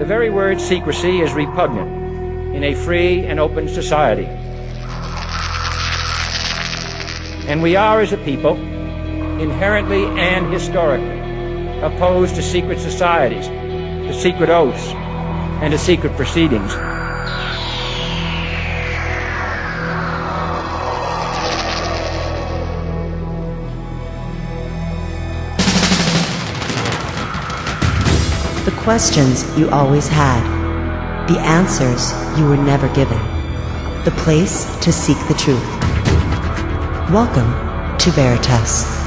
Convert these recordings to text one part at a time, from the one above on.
The very word secrecy is repugnant in a free and open society. And we are, as a people, inherently and historically opposed to secret societies, to secret oaths, and to secret proceedings. The questions you always had, the answers you were never given, the place to seek the truth. Welcome to Veritas.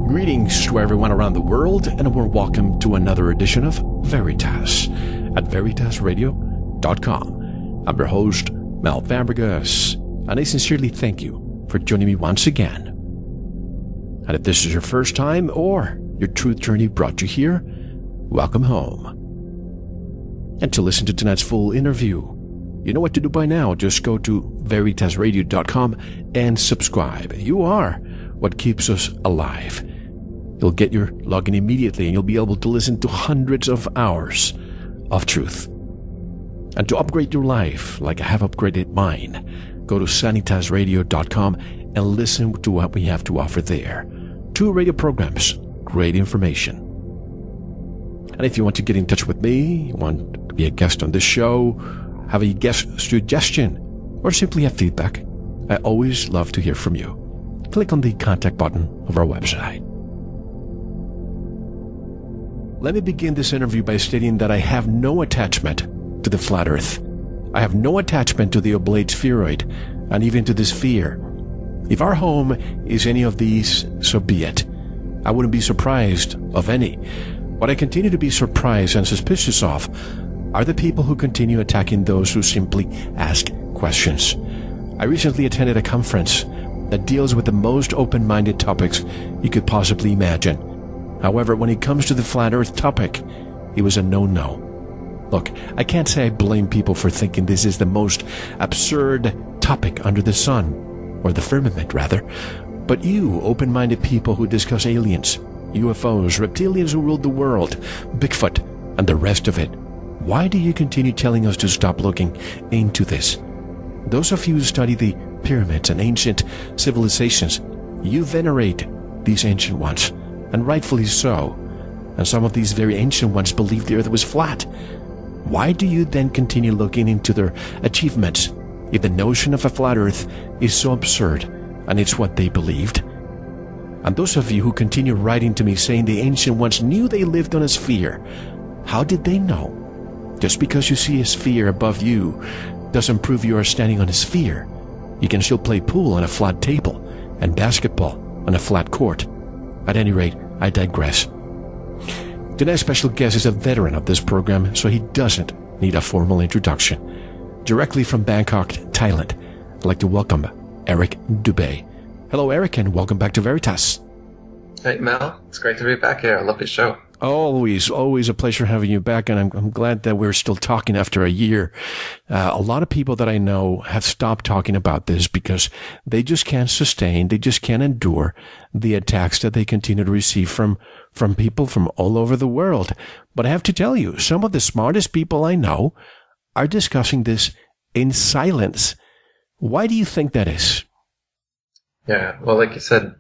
Greetings to everyone around the world, and a warm welcome to another edition of Veritas at veritasradio.com. I'm your host, Mel Fabregas, and I sincerely thank you for joining me once again. And if this is your first time or your truth journey brought you here, welcome home. And to listen to tonight's full interview, you know what to do by now. Just go to veritasradio.com and subscribe. You are what keeps us alive. You'll get your login immediately and you'll be able to listen to hundreds of hours of truth. And to upgrade your life, like I have upgraded mine, go to sanitasradio.com and listen to what we have to offer there. 2 radio programs, great information. And if you want to get in touch with me, you want to be a guest on this show, have a guest suggestion, or simply have feedback, I always love to hear from you. Click on the contact button of our website. Let me begin this interview by stating that I have no attachment to the flat earth. I have no attachment to the oblate spheroid, and even to this sphere. If our home is any of these, so be it. I wouldn't be surprised of any. What I continue to be surprised and suspicious of are the people who continue attacking those who simply ask questions. I recently attended a conference that deals with the most open-minded topics you could possibly imagine. However, when it comes to the flat earth topic, it was a no-no. Look, I can't say I blame people for thinking this is the most absurd topic under the sun, or the firmament rather, but you open-minded people who discuss aliens, UFOs, reptilians who ruled the world, Bigfoot, and the rest of it, why do you continue telling us to stop looking into this? Those of you who study the pyramids and ancient civilizations, you venerate these ancient ones, and rightfully so. And some of these very ancient ones believed the earth was flat. Why do you then continue looking into their achievements if the notion of a flat earth is so absurd and it's what they believed? And those of you who continue writing to me saying the ancient ones knew they lived on a sphere, how did they know? Just because you see a sphere above you doesn't prove you are standing on a sphere. You can still play pool on a flat table and basketball on a flat court. At any rate, I digress. Tonight's special guest is a veteran of this program, so he doesn't need a formal introduction. Directly from Bangkok, Thailand, I'd like to welcome Eric Dubay. Hello, Eric, and welcome back to Veritas. Hey, Mel. It's great to be back here. I love your show. Always a pleasure having you back, and I'm glad that we're still talking after a year. A lot of people that I know have stopped talking about this because they just can't sustain, they just can't endure the attacks that they continue to receive from people from all over the world. But I have to tell you, some of the smartest people I know are discussing this in silence. Why do you think that is? Yeah, well, like you said,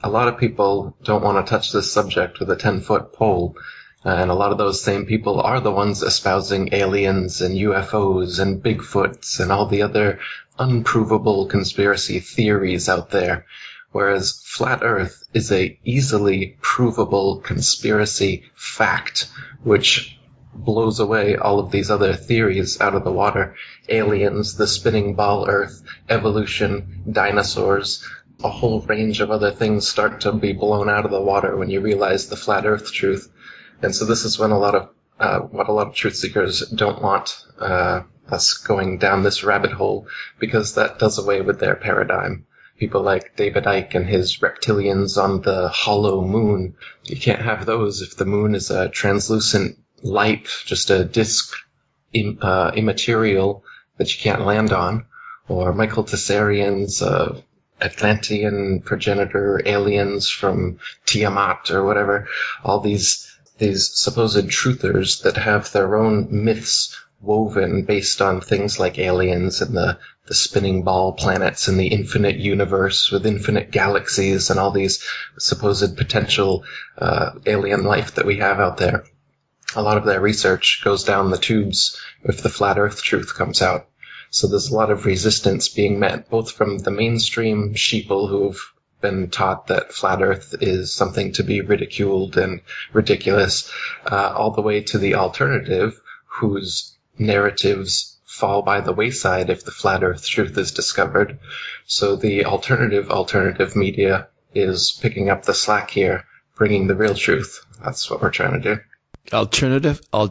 a lot of people don't want to touch this subject with a 10-foot pole, and a lot of those same people are the ones espousing aliens and UFOs and Bigfoots and all the other unprovable conspiracy theories out there, whereas flat Earth is a easily provable conspiracy fact, which blows away all of these other theories out of the water. Aliens, the spinning ball Earth, evolution, dinosaurs, a whole range of other things start to be blown out of the water when you realize the flat Earth truth. And so this is when what a lot of truth seekers don't want us going down this rabbit hole, because that does away with their paradigm. People like David Icke and his reptilians on the hollow moon. You can't have those if the moon is a translucent light, just a disk, immaterial that you can't land on, or Michael Tessarien's Atlantean progenitor aliens from Tiamat or whatever, all these supposed truthers that have their own myths woven based on things like aliens and the spinning ball planets and the infinite universe with infinite galaxies and all these supposed potential alien life that we have out there. A lot of their research goes down the tubes if the flat earth truth comes out. So there's a lot of resistance being met, both from the mainstream sheeple who've been taught that flat earth is something to be ridiculed and ridiculous, all the way to the alternative, whose narratives fall by the wayside if the flat earth truth is discovered. So the alternative media is picking up the slack here, bringing the real truth. That's what we're trying to do. Alternative, I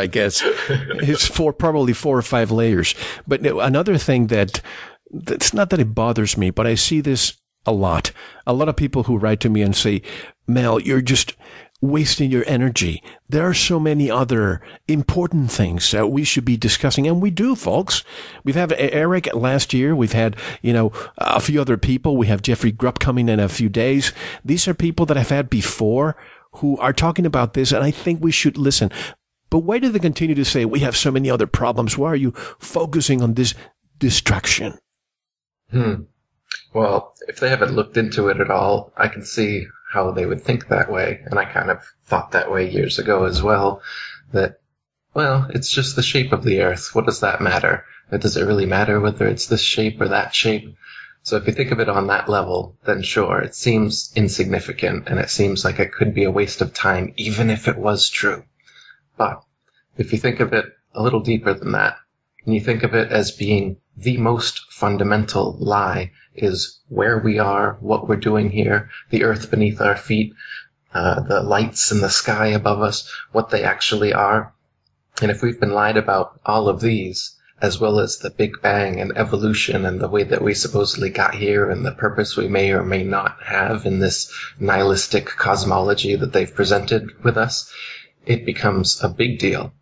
guess. It's probably 4 or 5 layers. But another thing that's not that it bothers me, but I see this a lot. A lot of people who write to me and say, Mel, you're just wasting your energy. There are so many other important things that we should be discussing. And we do, folks. We've had Eric last year. We've had, a few other people. We have Jeffrey Grupp coming in a few days. These are people that I've had before who are talking about this, and I think we should listen. But why do they continue to say we have so many other problems? Why are you focusing on this distraction? Well, if they haven't looked into it at all, I can see how they would think that way. And I kind of thought that way years ago as well, that, well, it's just the shape of the earth. What does that matter? Does it really matter whether it's this shape or that shape? So if you think of it on that level, then sure, it seems insignificant and it seems like it could be a waste of time, even if it was true. But if you think of it a little deeper than that, and you think of it as being the most fundamental lie, is where we are, what we're doing here, the earth beneath our feet, the lights in the sky above us, what they actually are. And if we've been lied about all of these, as well as the Big Bang and evolution and the way that we supposedly got here and the purpose we may or may not have in this nihilistic cosmology that they've presented with us, it becomes a big deal.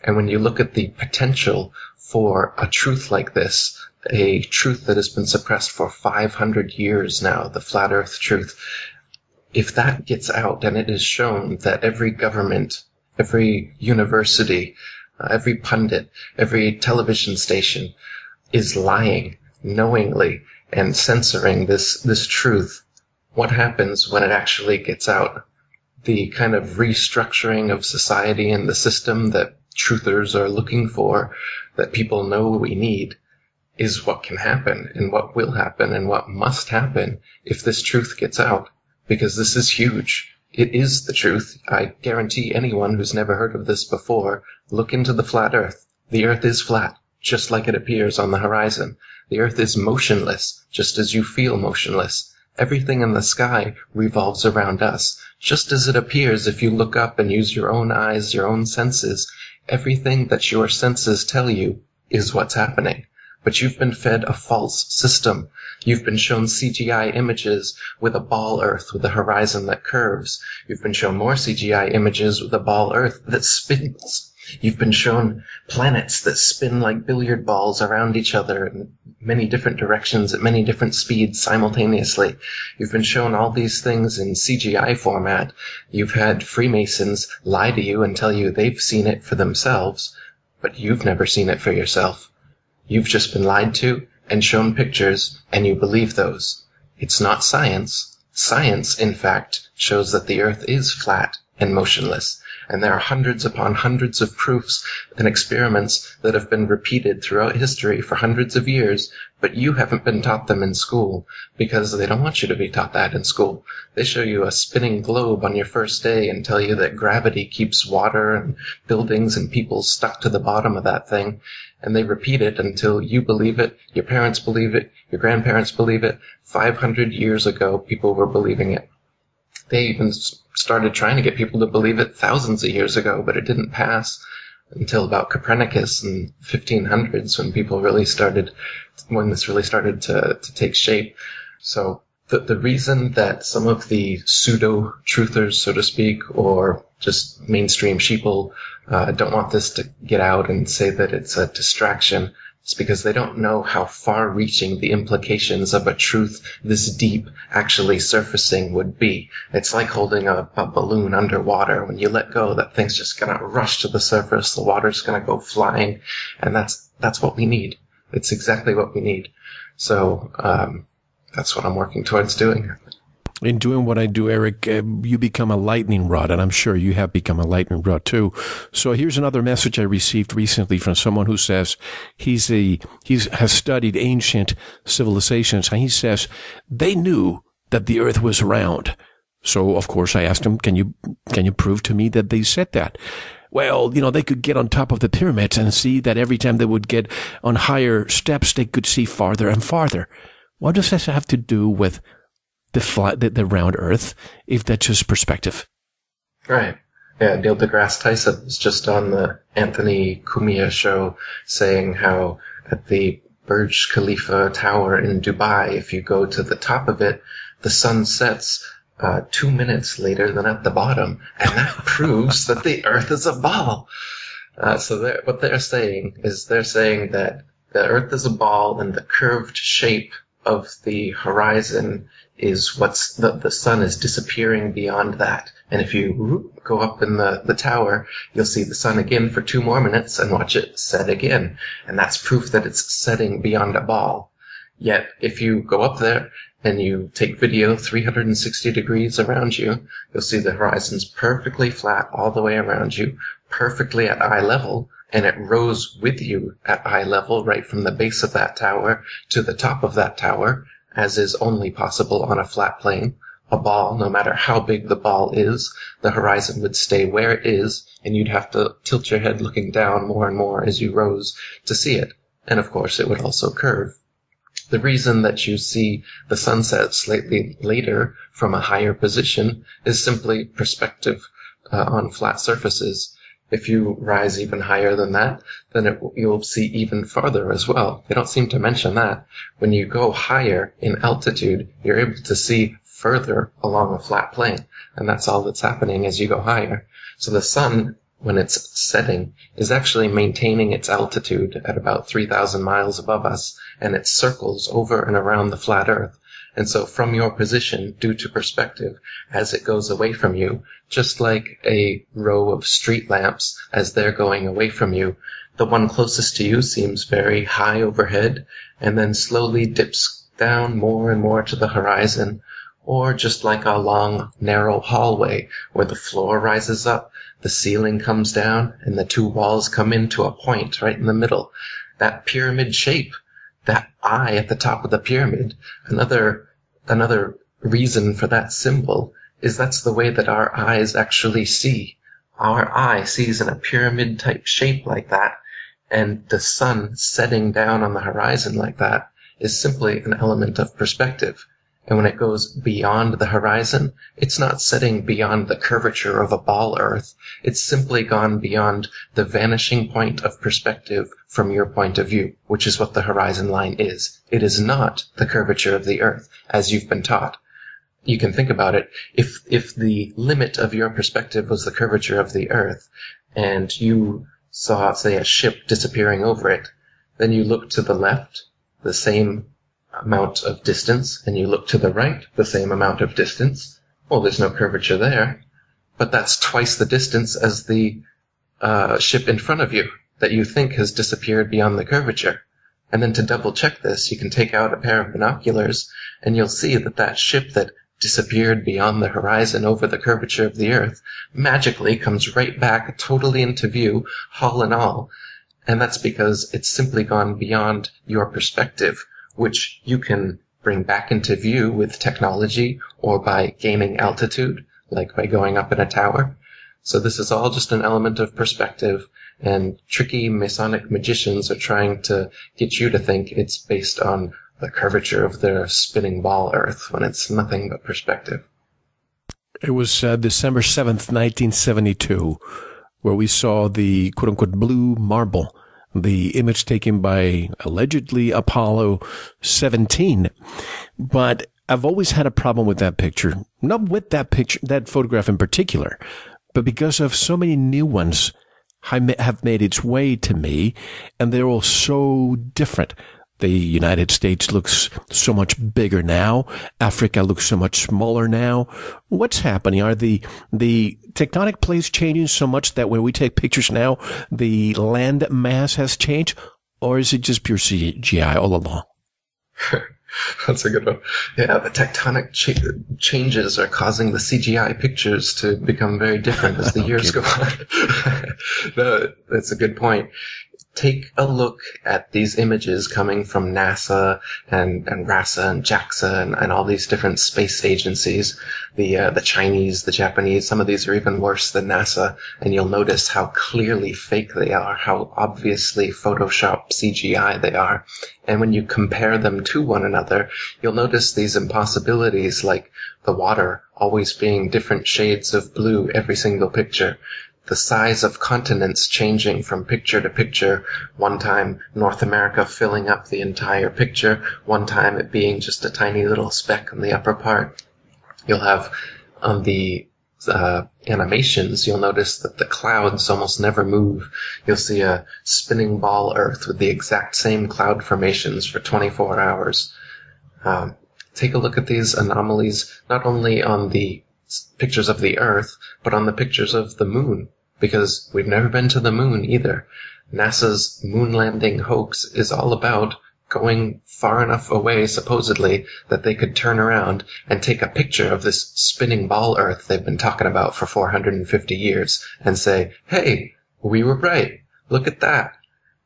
And when you look at the potential for a truth like this, a truth that has been suppressed for 500 years now, the flat earth truth, if that gets out and it is shown that every government, every university, every pundit, every television station is lying knowingly and censoring this truth, what happens when it actually gets out? The kind of restructuring of society and the system that truthers are looking for, that people know we need, is what can happen and what will happen and what must happen if this truth gets out. Because this is huge. It is the truth. I guarantee anyone who's never heard of this before, look into the flat earth. The earth is flat, just like it appears on the horizon. The earth is motionless, just as you feel motionless. Everything in the sky revolves around us, just as it appears if you look up and use your own eyes, your own senses. Everything that your senses tell you is what's happening. But you've been fed a false system. You've been shown CGI images with a ball earth with a horizon that curves. You've been shown more CGI images with a ball earth that spins. You've been shown planets that spin like billiard balls around each other in many different directions at many different speeds simultaneously. You've been shown all these things in CGI format. You've had Freemasons lie to you and tell you they've seen it for themselves, but you've never seen it for yourself. You've just been lied to and shown pictures, and you believe those. It's not science. Science, in fact, shows that the earth is flat and motionless, and there are hundreds upon hundreds of proofs and experiments that have been repeated throughout history for hundreds of years, but you haven't been taught them in school, because they don't want you to be taught that in school. They show you a spinning globe on your first day and tell you that gravity keeps water and buildings and people stuck to the bottom of that thing, and they repeat it until you believe it, your parents believe it, your grandparents believe it. 500 years ago, people were believing it. They even started trying to get people to believe it thousands of years ago, but it didn't pass until about Copernicus in 1500s when this really started to take shape. So The reason that some of the pseudo-truthers, so to speak, or just mainstream sheeple don't want this to get out and say that it's a distraction is because they don't know how far-reaching the implications of a truth this deep actually surfacing would be. It's like holding a balloon underwater. When you let go, that thing's just going to rush to the surface. The water's going to go flying, and that's what we need. It's exactly what we need. So that's what I'm working towards doing. In doing what I do, Eric, you become a lightning rod, and I'm sure you have become a lightning rod too. So here's another message I received recently from someone who says he has studied ancient civilizations, and he says they knew that the earth was round. So of course I asked him, can you prove to me that they said that? Well, they could get on top of the pyramids and see that every time they would get on higher steps, they could see farther and farther. What does this have to do with the round earth, if that's just perspective? Right. Yeah, Neil deGrasse Tyson was just on the Anthony Cumia show saying how at the Burj Khalifa Tower in Dubai, if you go to the top of it, the sun sets 2 minutes later than at the bottom, and that proves that the earth is a ball. So what they're saying that the earth is a ball, and the curved shape of the horizon is what's the sun is disappearing beyond that. And if you go up in the tower, you'll see the sun again for 2 more minutes and watch it set again. And that's proof that it's setting beyond a ball. Yet if you go up there and you take video 360 degrees around you, you'll see the horizon's perfectly flat all the way around you, perfectly at eye level, and it rose with you at eye level right from the base of that tower to the top of that tower, as is only possible on a flat plane. A ball, no matter how big the ball is, the horizon would stay where it is, and you'd have to tilt your head looking down more and more as you rose to see it. And of course, it would also curve. The reason that you see the sunset slightly later from a higher position is simply perspective on flat surfaces. If you rise even higher than that, then you'll see even farther as well. They don't seem to mention that. When you go higher in altitude, you're able to see further along a flat plane, and that's all that's happening as you go higher. So the sun, when it's setting, is actually maintaining its altitude at about 3,000 miles above us, and it circles over and around the flat Earth. And so from your position, due to perspective, as it goes away from you, just like a row of street lamps, as they're going away from you, the one closest to you seems very high overhead, and then slowly dips down more and more to the horizon, or just like a long, narrow hallway where the floor rises up, the ceiling comes down, and the 2 walls come into a point right in the middle. That pyramid shape, that eye at the top of the pyramid, another reason for that symbol is that's the way that our eyes actually see. Our eye sees in a pyramid-type shape like that, and the sun setting down on the horizon like that is simply an element of perspective. And when it goes beyond the horizon, it's not setting beyond the curvature of a ball Earth. It's simply gone beyond the vanishing point of perspective from your point of view, which is what the horizon line is. It is not the curvature of the Earth, as you've been taught. You can think about it. If the limit of your perspective was the curvature of the Earth, and you saw, say, a ship disappearing over it, then you look to the left, the same amount of distance, and you look to the right, the same amount of distance. Well, there's no curvature there, but that's twice the distance as the ship in front of you that you think has disappeared beyond the curvature. And then to double check this, you can take out a pair of binoculars, and you'll see that that ship that disappeared beyond the horizon over the curvature of the Earth magically comes right back totally into view, hull and all. And that's because it's simply gone beyond your perspective, which you can bring back into view with technology or by gaining altitude, like by going up in a tower. So this is all just an element of perspective, and tricky Masonic magicians are trying to get you to think it's based on the curvature of their spinning ball Earth, when it's nothing but perspective. It was December 7th, 1972, where we saw the quote-unquote blue marble, the image taken by allegedly Apollo 17. But I've always had a problem with that picture. Not with that picture, that photograph in particular, but because of so many new ones have made its way to me, and they're all so different. The United States looks so much bigger now. Africa looks so much smaller now. What's happening? Are the tectonic plates changing so much that when we take pictures now, the land mass has changed? Or is it just pure CGI all along? That's a good one. Yeah, the tectonic changes are causing the CGI pictures to become very different as the years go on. No, that's a good point. Take a look at these images coming from NASA and RASA and JAXA and all these different space agencies, the Chinese, the Japanese. Some of these are even worse than NASA, and you'll notice how clearly fake they are, how obviously Photoshop CGI they are. And when you compare them to one another, you'll notice these impossibilities, like the water always being different shades of blue every single picture. The size of continents changing from picture to picture. One time North America filling up the entire picture, one time it being just a tiny little speck on the upper part. You'll have on the animations, you'll notice that the clouds almost never move. You'll see a spinning ball Earth with the exact same cloud formations for 24 hours. Take a look at these anomalies, not only on the pictures of the Earth, but on the pictures of the moon, because we've never been to the moon either. NASA's moon landing hoax is all about going far enough away, supposedly, that they could turn around and take a picture of this spinning ball Earth they've been talking about for 450 years and say, hey, we were right. Look at that.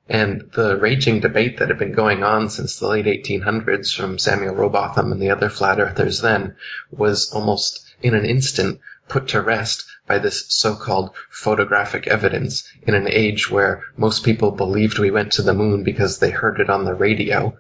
And the raging debate that had been going on since the late 1800s from Samuel Rowbotham and the other flat earthers then was almost in an instant put to rest by this so-called photographic evidence in an age where most people believed we went to the moon because they heard it on the radio.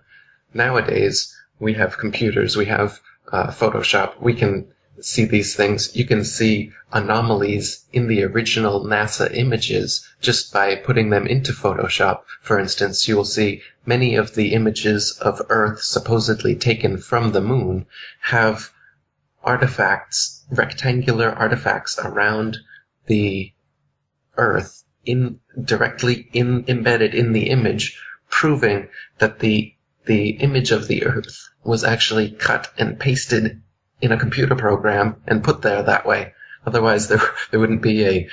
Nowadays, we have computers, we have Photoshop, we can see these things. You can see anomalies in the original NASA images just by putting them into Photoshop. For instance, you will see many of the images of Earth supposedly taken from the moon have artifacts, rectangular artifacts around the Earth directly embedded in the image, proving that the image of the Earth was actually cut and pasted in a computer program and put there that way. Otherwise, there wouldn't be a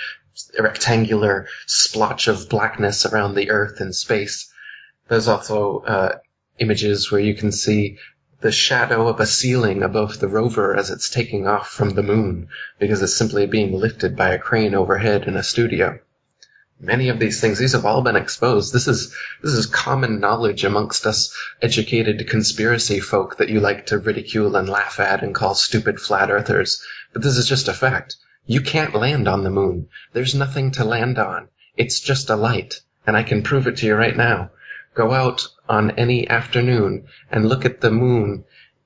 rectangular splotch of blackness around the Earth in space. There's also images where you can see the shadow of a ceiling above the rover as it's taking off from the moon, because it's simply being lifted by a crane overhead in a studio. Many of these things, these have all been exposed. This is common knowledge amongst us educated conspiracy folk that you like to ridicule and laugh at and call stupid flat earthers. But this is just a fact. You can't land on the moon. There's nothing to land on. It's just a light. And I can prove it to you right now. Go out on any afternoon and look at the moon.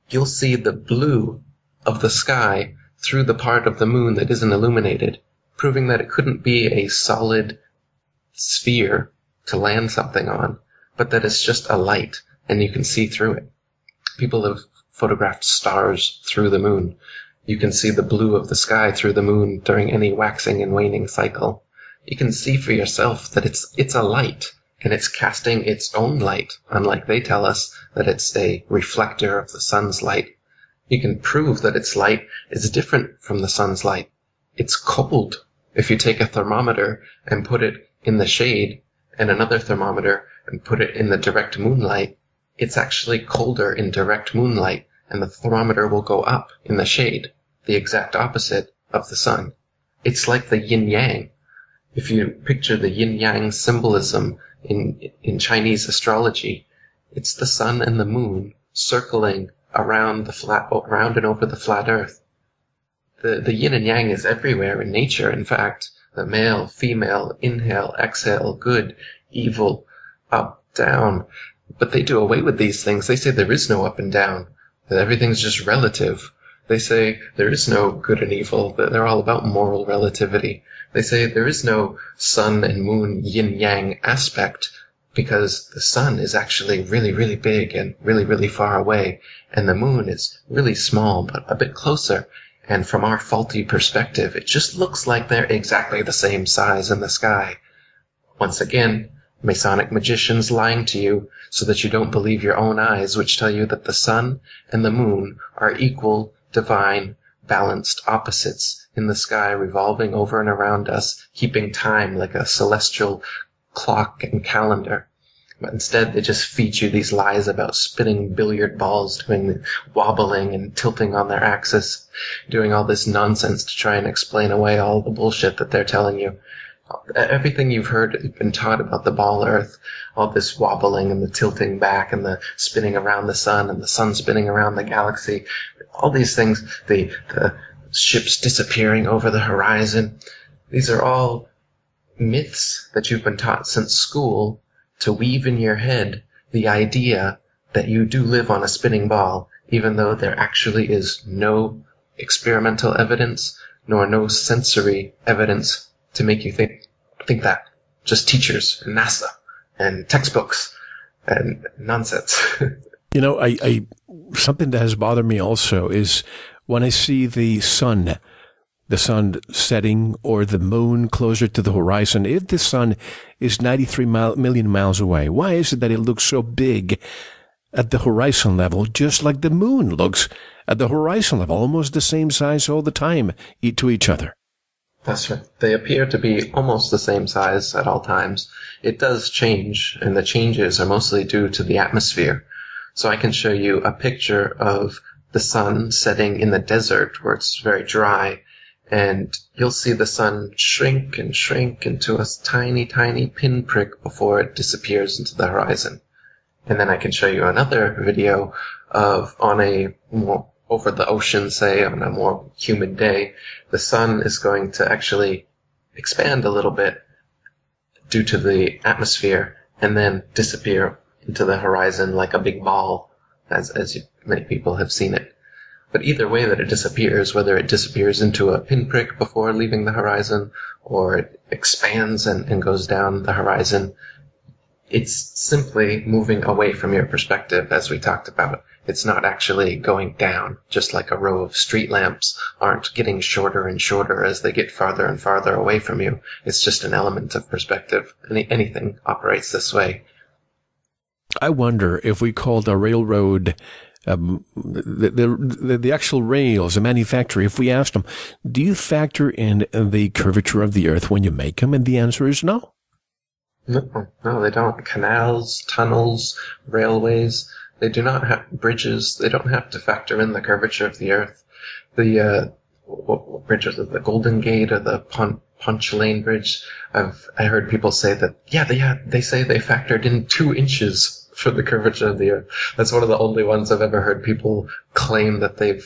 You'll see the blue of the sky through the part of the moon that isn't illuminated, proving that it couldn't be a solid sphere to land something on, but that it's just a light and you can see through it. People have photographed stars through the moon. You can see the blue of the sky through the moon during any waxing and waning cycle. You can see for yourself that it's a light, and it's casting its own light, unlike they tell us that it's a reflector of the sun's light. You can prove that its light is different from the sun's light. It's cold. If you take a thermometer and put it in the shade and another thermometer and put it in the direct moonlight, it's actually colder in direct moonlight, and the thermometer will go up in the shade, the exact opposite of the sun. It's like the yin-yang. If you picture the yin-yang symbolism in Chinese astrology, it's the sun and the moon circling around and over the flat earth. The yin and yang is everywhere in nature. In fact, the male, female, inhale, exhale, good, evil, up, down. But they do away with these things. They say there is no up and down, that everything's just relative. They say there is no good and evil, that they're all about moral relativity. They say there is no sun and moon yin-yang aspect, because the sun is actually really, really big and really, really far away, and the moon is really small but a bit closer. And from our faulty perspective, it just looks like they're exactly the same size in the sky. Once again, Masonic magicians lying to you so that you don't believe your own eyes, which tell you that the sun and the moon are equal, divine, balanced opposites in the sky, revolving over and around us, keeping time like a celestial clock and calendar. But instead, they just feed you these lies about spinning billiard balls, doing wobbling and tilting on their axis, doing all this nonsense to try and explain away all the bullshit that they're telling you. Everything you've heard been taught about the ball Earth, all this wobbling and the tilting back and the spinning around the sun and the sun spinning around the galaxy, all these things, the ships disappearing over the horizon, these are all myths that you've been taught since school to weave in your head the idea that you do live on a spinning ball, even though there actually is no experimental evidence nor no sensory evidence to make you think that. Just teachers and NASA and textbooks and nonsense. You know, I something that has bothered me also is when I see the sun setting or the moon closer to the horizon. If the sun is 93 million miles away, why is it that it looks so big at the horizon level, just like the moon looks at the horizon level, almost the same size all the time to each other? That's right. They appear to be almost the same size at all times. It does change, and the changes are mostly due to the atmosphere. So I can show you a picture of the sun setting in the desert where it's very dry, and you'll see the sun shrink and shrink into a tiny, tiny pinprick before it disappears into the horizon. And then I can show you another video of on a more over the ocean, say, on a more humid day, the sun is going to actually expand a little bit due to the atmosphere and then disappear into the horizon like a big ball, as many people have seen it. But either way that it disappears, whether it disappears into a pinprick before leaving the horizon or it expands and goes down the horizon, it's simply moving away from your perspective, as we talked about. It's not actually going down, just like a row of street lamps aren't getting shorter and shorter as they get farther and farther away from you. It's just an element of perspective. Anything operates this way. I wonder if we called a railroad, the actual rails, the manufacturer, if we asked them, do you factor in the curvature of the Earth when you make them? And the answer is no. No, they don't. Canals, tunnels, railways, they do not have bridges. They don't have to factor in the curvature of the Earth. The what bridges, the Golden Gate or the Punch Lane Bridge. I heard people say that, they say they factored in 2 inches for the curvature of the Earth. That's one of the only ones I've ever heard people claim that they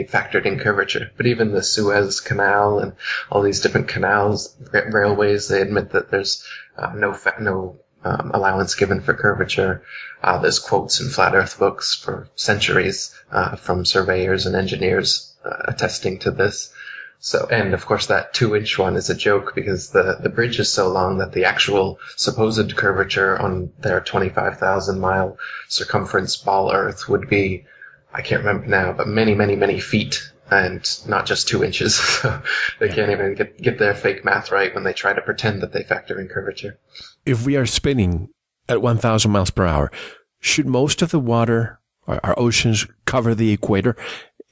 factored in curvature. But even the Suez Canal and all these different canals, railways, they admit that there's no allowance given for curvature. There's quotes in flat Earth books for centuries from surveyors and engineers attesting to this. So, and of course that 2-inch one is a joke because the bridge is so long that the actual supposed curvature on their 25,000 mile circumference ball Earth would be, I can't remember now, but many, many, many feet and not just 2 inches. So they can't even get their fake math right when they try to pretend that they factor in curvature. If we are spinning at 1,000 miles per hour, should most of the water, our oceans, cover the equator?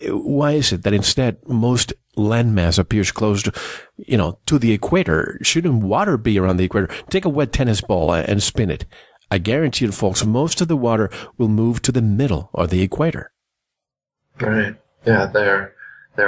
Why is it that instead most landmass appears close to the equator? Shouldn't water be around the equator? Take a wet tennis ball and spin it. I guarantee you, folks, most of the water will move to the middle or the equator. Right. Yeah, their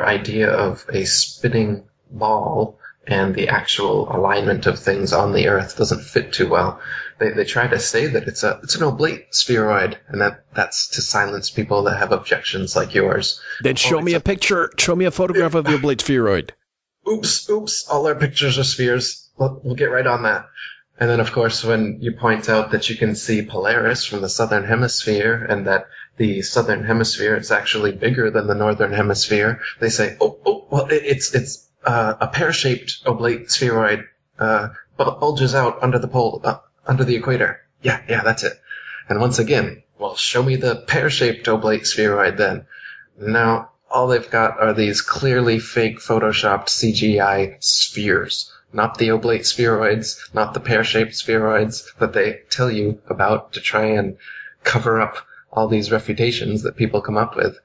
idea of a spinning ball and the actual alignment of things on the Earth doesn't fit too well. They try to say that it's an oblate spheroid, and that's to silence people that have objections like yours. Then show me a picture. Show me a photograph of the oblate spheroid. Oops! All our pictures are spheres. We'll get right on that. And then, of course, when you point out that you can see Polaris from the southern hemisphere, and that the southern hemisphere is actually bigger than the northern hemisphere, they say, well, it's a pear-shaped oblate spheroid bulges out under the pole, under the equator. Yeah, that's it. And once again, well, show me the pear-shaped oblate spheroid then. Now, all they've got are these clearly fake photoshopped CGI spheres. Not the oblate spheroids, not the pear-shaped spheroids that they tell you about to try and cover up all these refutations that people come up with.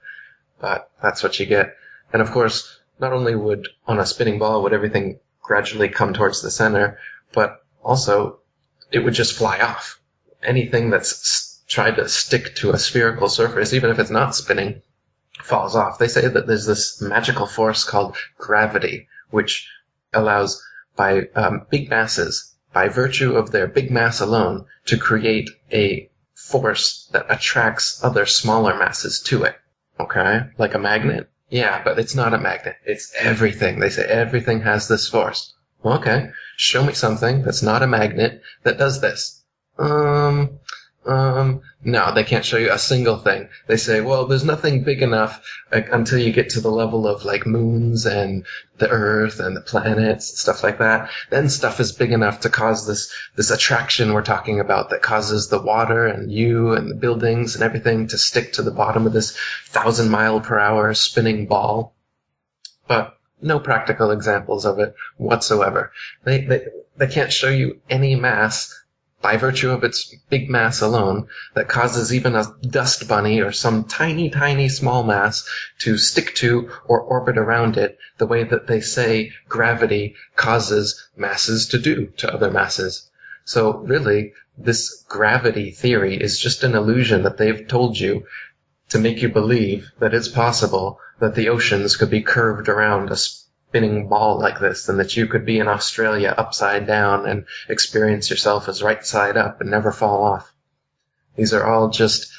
But that's what you get. And of course, not only would, on a spinning ball, would everything gradually come towards the center, but also it would just fly off. Anything that's tried to stick to a spherical surface, even if it's not spinning, falls off. They say that there's this magical force called gravity, which allows by big masses, by virtue of their big mass alone, to create a force that attracts other smaller masses to it. Okay? Like a magnet? Yeah, but it's not a magnet. It's everything. They say everything has this force. Okay, show me something that's not a magnet that does this. No, they can't show you a single thing. They say, well, there's nothing big enough until you get to the level of like moons and the Earth and the planets, stuff like that. Then stuff is big enough to cause this attraction we're talking about that causes the water and you and the buildings and everything to stick to the bottom of this 1,000-mile-per-hour spinning ball. But no practical examples of it whatsoever. They can't show you any mass by virtue of its big mass alone that causes even a dust bunny or some tiny, tiny small mass to stick to or orbit around it the way that they say gravity causes masses to do to other masses. So really, this gravity theory is just an illusion that they've told you to make you believe that it's possible that the oceans could be curved around a spinning ball like this, and that you could be in Australia upside down and experience yourself as right side up and never fall off. These are all just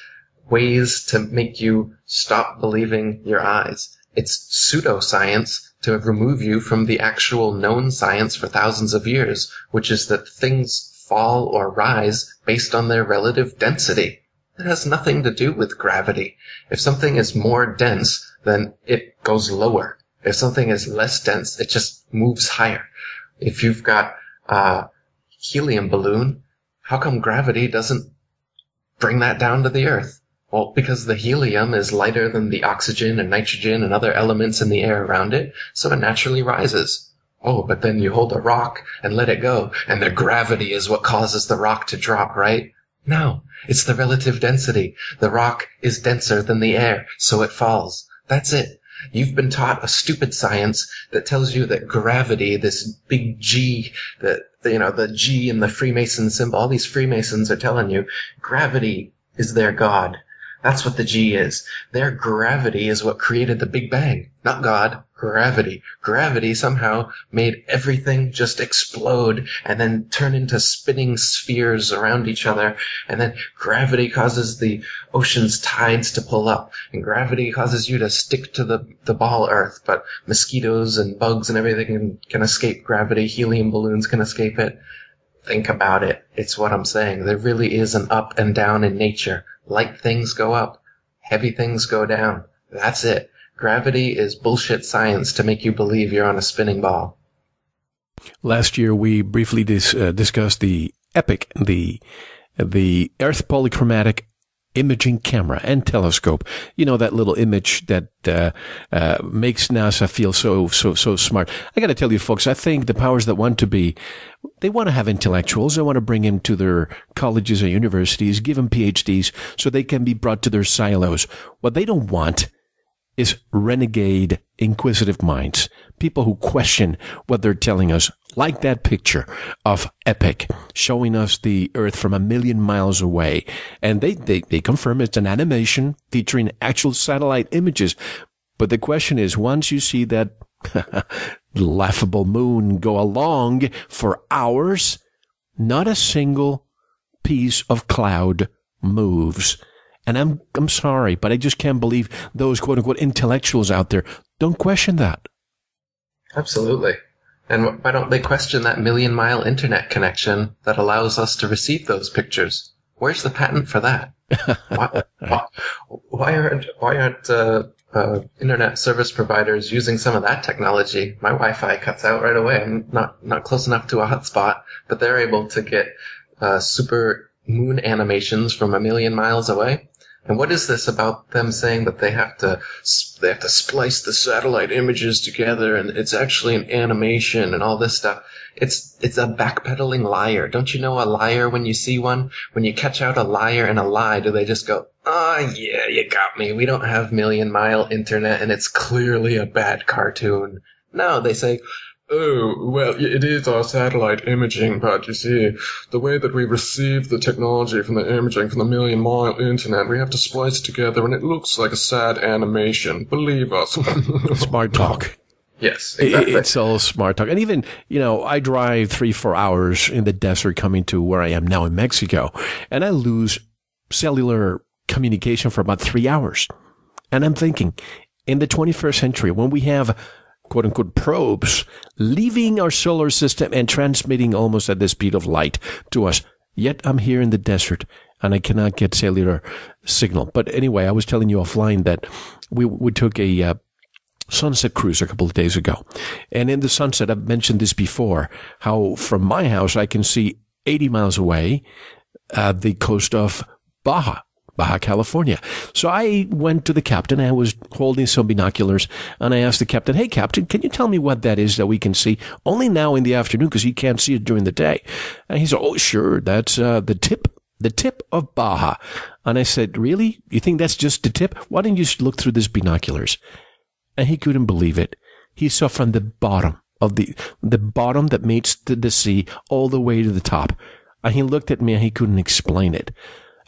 ways to make you stop believing your eyes. It's pseudoscience to remove you from the actual known science for thousands of years, which is that things fall or rise based on their relative density. It has nothing to do with gravity. If something is more dense, then it goes lower. If something is less dense, it just moves higher. If you've got a helium balloon, how come gravity doesn't bring that down to the Earth? Well, because the helium is lighter than the oxygen and nitrogen and other elements in the air around it, so it naturally rises. Oh, but then you hold a rock and let it go, and the gravity is what causes the rock to drop, right? No, it's the relative density. The rock is denser than the air, so it falls. That's it. You've been taught a stupid science that tells you that gravity, this big G, the G in the Freemason symbol, all these Freemasons are telling you, gravity is their God. That's what the G is. Their gravity is what created the Big Bang. Not God, gravity. Gravity somehow made everything just explode and then turn into spinning spheres around each other. And then gravity causes the ocean's tides to pull up. And gravity causes you to stick to the ball Earth. But mosquitoes and bugs and everything can escape gravity. Helium balloons can escape it. Think about it. It's what I'm saying. There really is an up and down in nature. Light things go up. Heavy things go down. That's it. Gravity is bullshit science to make you believe you're on a spinning ball. Last year, we briefly discussed the EPIC, the Earth Polychromatic Imaging Camera and Telescope. You know, that little image that makes NASA feel so smart. I got to tell you, folks, I think the powers that want to be, they want to have intellectuals. They want to bring them to their colleges or universities, give them PhDs so they can be brought to their silos. What they don't want is renegade, inquisitive minds, people who question what they're telling us, like that picture of EPIC showing us the Earth from 1,000,000 miles away. And they confirm it's an animation featuring actual satellite images. But the question is, once you see that laughable moon go along for hours, not a single piece of cloud moves. And I'm sorry, but I just can't believe those quote-unquote intellectuals out there don't question that. Absolutely. And why don't they question that 1,000,000-mile internet connection that allows us to receive those pictures? Where's the patent for that? Why aren't internet service providers using some of that technology? My Wi-Fi cuts out right away. I'm not close enough to a hotspot, but they're able to get super moon animations from a million miles away. And what is this about them saying that they have to splice the satellite images together and it's actually an animation and all this stuff? It's a backpedaling liar. Don't you know a liar when you see one? When you catch out a liar in a lie, do they just go, "Oh, yeah, you got me. We don't have million-mile internet and it's clearly a bad cartoon." No, they say, "Oh, well, it is our satellite imaging, but you see, the way that we receive the technology from the imaging from the million-mile internet, we have to splice it together, and it looks like a sad animation. Believe us." Smart talk. Yes, exactly. It's all smart talk. And even, I drive 3-4 hours in the desert coming to where I am now in Mexico, and I lose cellular communication for about 3 hours. And I'm thinking, in the 21st century, when we have quote-unquote probes leaving our solar system and transmitting almost at the speed of light to us, yet I'm here in the desert and I cannot get cellular signal. But anyway, I was telling you offline that we took a sunset cruise a couple of days ago. And in the sunset, I've mentioned this before, how from my house I can see 80 miles away the coast of Baja California. So I went to the captain. I was holding some binoculars, and I asked the captain, "Hey, Captain, can you tell me what that is that we can see only now in the afternoon because he can't see it during the day?" And he said, "Oh, sure, that's the tip of Baja." And I said, "Really? You think that's just the tip? Why don't you look through these binoculars?" And he couldn't believe it. He saw from the bottom of the bottom that meets the sea all the way to the top. And he looked at me and he couldn't explain it.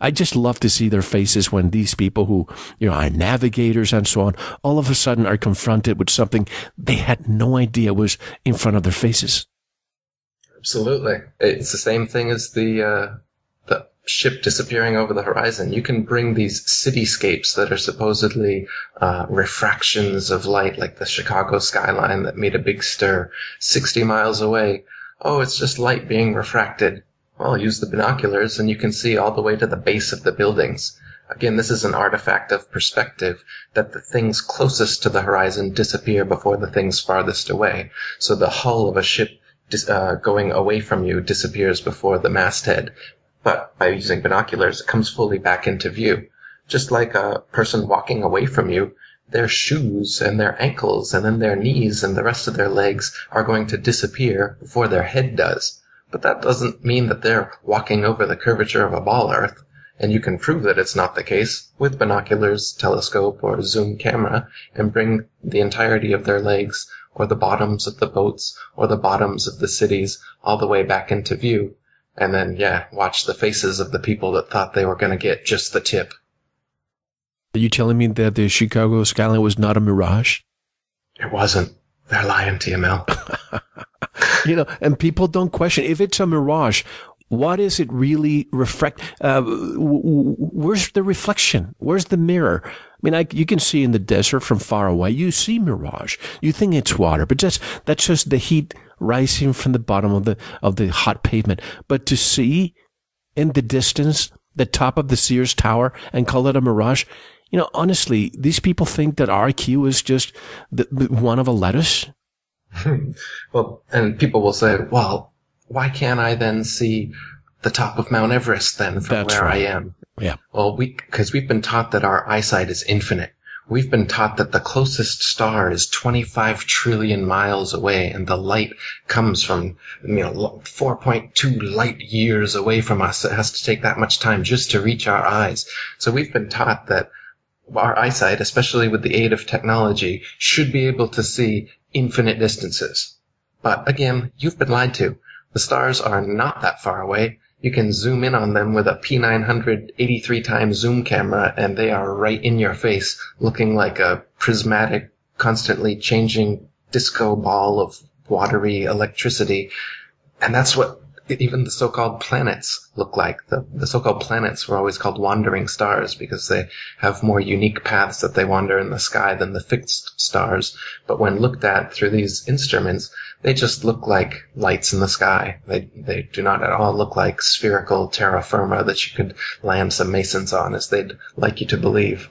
I just love to see their faces when these people who, are navigators and so on, all of a sudden are confronted with something they had no idea was in front of their faces. Absolutely. It's the same thing as the ship disappearing over the horizon. You can bring these cityscapes that are supposedly refractions of light, like the Chicago skyline that made a big stir 60 miles away. Oh, it's just light being refracted. Well, use the binoculars and you can see all the way to the base of the buildings. Again, this is an artifact of perspective, that the things closest to the horizon disappear before the things farthest away. So the hull of a ship going away from you disappears before the masthead. But by using binoculars, it comes fully back into view. Just like a person walking away from you, their shoes and their ankles and then their knees and the rest of their legs are going to disappear before their head does. But that doesn't mean that they're walking over the curvature of a ball earth. And you can prove that it's not the case with binoculars, telescope, or zoom camera, and bring the entirety of their legs, or the bottoms of the boats, or the bottoms of the cities, all the way back into view. And then, watch the faces of the people that thought they were going to get just the tip. Are you telling me that the Chicago skyline was not a mirage? It wasn't. They're lying to you, Mel. And people don't question if it's a mirage. What is it really reflect? Where's the reflection? Where's the mirror? I mean, you can see in the desert from far away. You see mirage. You think it's water, but that's just the heat rising from the bottom of the hot pavement. But to see in the distance the top of the Sears Tower and call it a mirage, honestly, these people think that our IQ is just the one of a lettuce. Well, and people will say, well, why can't I then see the top of Mount Everest then from where I am? Yeah. Well, because we've been taught that our eyesight is infinite. We've been taught that the closest star is 25 trillion miles away, and the light comes from, 4.2 light years away from us. It has to take that much time just to reach our eyes. So we've been taught that our eyesight, especially with the aid of technology, should be able to see infinite distances. But again, you've been lied to. The stars are not that far away. You can zoom in on them with a P900 83 times zoom camera, and they are right in your face, looking like a prismatic, constantly changing disco ball of watery electricity. And that's what even the so-called planets look like. The so-called planets were always called wandering stars because they have more unique paths that they wander in the sky than the fixed stars. But when looked at through these instruments, they just look like lights in the sky. They do not at all look like spherical terra firma that you could land some masons on, as they'd like you to believe.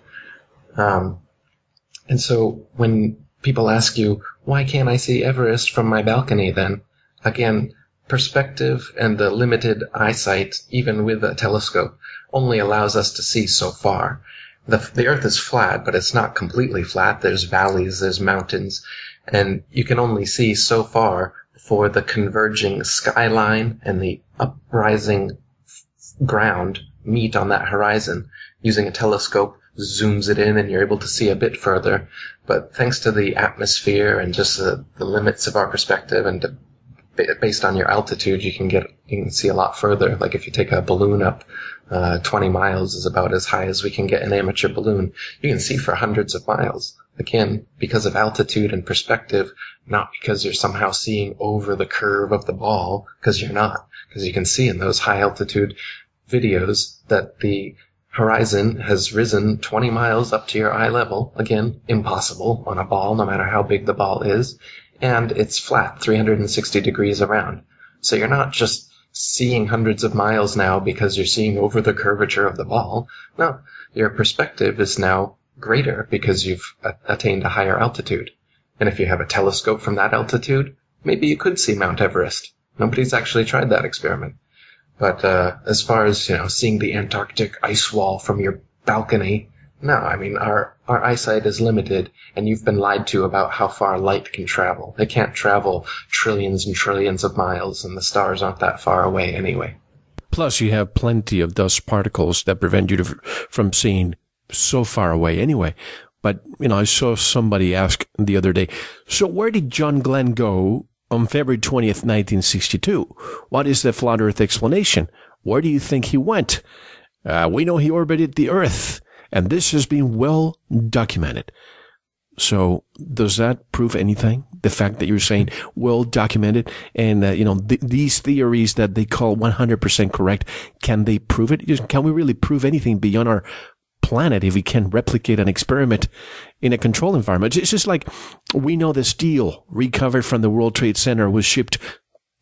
And so when people ask you, why can't I see Everest from my balcony then? Again, perspective and the limited eyesight, even with a telescope, only allows us to see so far. The Earth is flat, but it's not completely flat. There's valleys, there's mountains, and you can only see so far before the converging skyline and the uprising ground meet on that horizon. Using a telescope, zooms it in, and you're able to see a bit further. But thanks to the atmosphere and just the limits of our perspective, and based on your altitude, you can see a lot further. Like if you take a balloon up, 20 miles is about as high as we can get an amateur balloon. You can see for hundreds of miles. Again, because of altitude and perspective, not because you're somehow seeing over the curve of the ball, because you're not. Because you can see in those high altitude videos that the horizon has risen 20 miles up to your eye level. Again, impossible on a ball, no matter how big the ball is. And it's flat, 360 degrees around. So you're not just seeing hundreds of miles now because you're seeing over the curvature of the ball. No, your perspective is now greater because you've attained a higher altitude. And if you have a telescope from that altitude, maybe you could see Mount Everest. Nobody's actually tried that experiment. But as far as, seeing the Antarctic ice wall from your balcony, no, I mean, our eyesight is limited, and you've been lied to about how far light can travel. It can't travel trillions and trillions of miles, and the stars aren't that far away anyway. Plus, you have plenty of dust particles that prevent you from seeing so far away anyway. But, I saw somebody ask the other day, so where did John Glenn go on February 20th, 1962? What is the flat Earth explanation? Where do you think he went? We know he orbited the Earth, and this has been well documented. So does that prove anything? The fact that you're saying well documented and, these theories that they call 100% correct, can they prove it? Can we really prove anything beyond our planet if we can replicate an experiment in a controlled environment? It's just like we know the steel recovered from the World Trade Center was shipped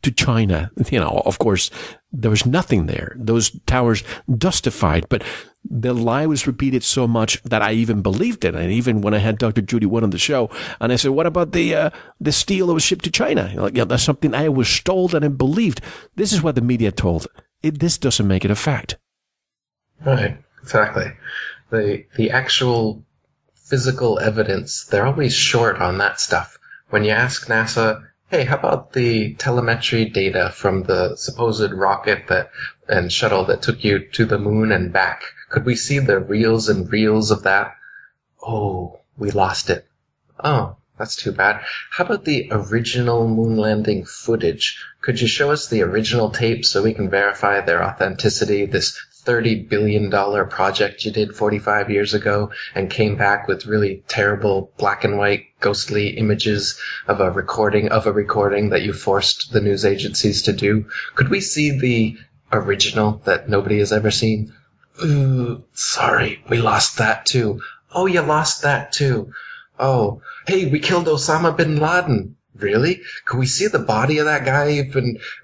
to China. Of course, there was nothing there. Those towers dustified, but the lie was repeated so much that I even believed it. And even when I had Dr. Judy Wood on the show, and I said, what about the steel that was shipped to China? Yeah, that's something I was told and I believed. This is what the media told. This doesn't make it a fact. Right, exactly. The actual physical evidence, they're always short on that stuff. When you ask NASA, hey, how about the telemetry data from the supposed rocket and shuttle that took you to the moon and back? Could we see the reels and reels of that? Oh, we lost it. Oh, that's too bad. How about the original moon landing footage? Could you show us the original tape so we can verify their authenticity? This $30 billion project you did 45 years ago and came back with really terrible black and white ghostly images of a recording that you forced the news agencies to do. Could we see the original that nobody has ever seen? Ooh, sorry, we lost that too. Oh, you lost that too. Oh, hey, we killed Osama bin Laden. Really? Could we see the body of that guy you've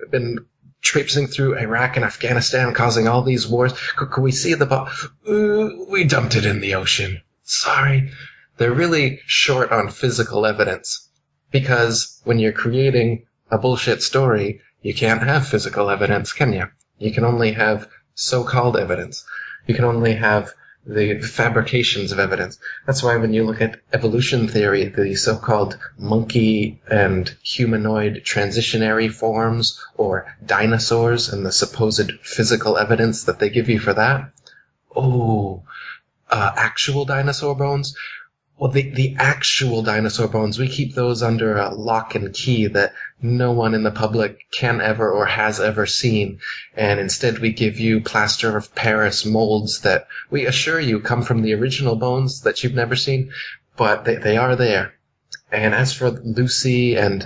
been traipsing through Iraq and Afghanistan, causing all these wars? Could we see the body? We dumped it in the ocean. Sorry. They're really short on physical evidence. Because when you're creating a bullshit story, you can't have physical evidence, can you? You can only have so-called evidence. You can only have the fabrications of evidence. That's why when you look at evolution theory, the so-called monkey and humanoid transitionary forms, or dinosaurs, and the supposed physical evidence that they give you for that, actual dinosaur bones? Well, the actual dinosaur bones, we keep those under a lock and key that no one in the public can ever or has ever seen. And instead we give you plaster of Paris molds that we assure you come from the original bones that you've never seen, but they are there. And as for Lucy and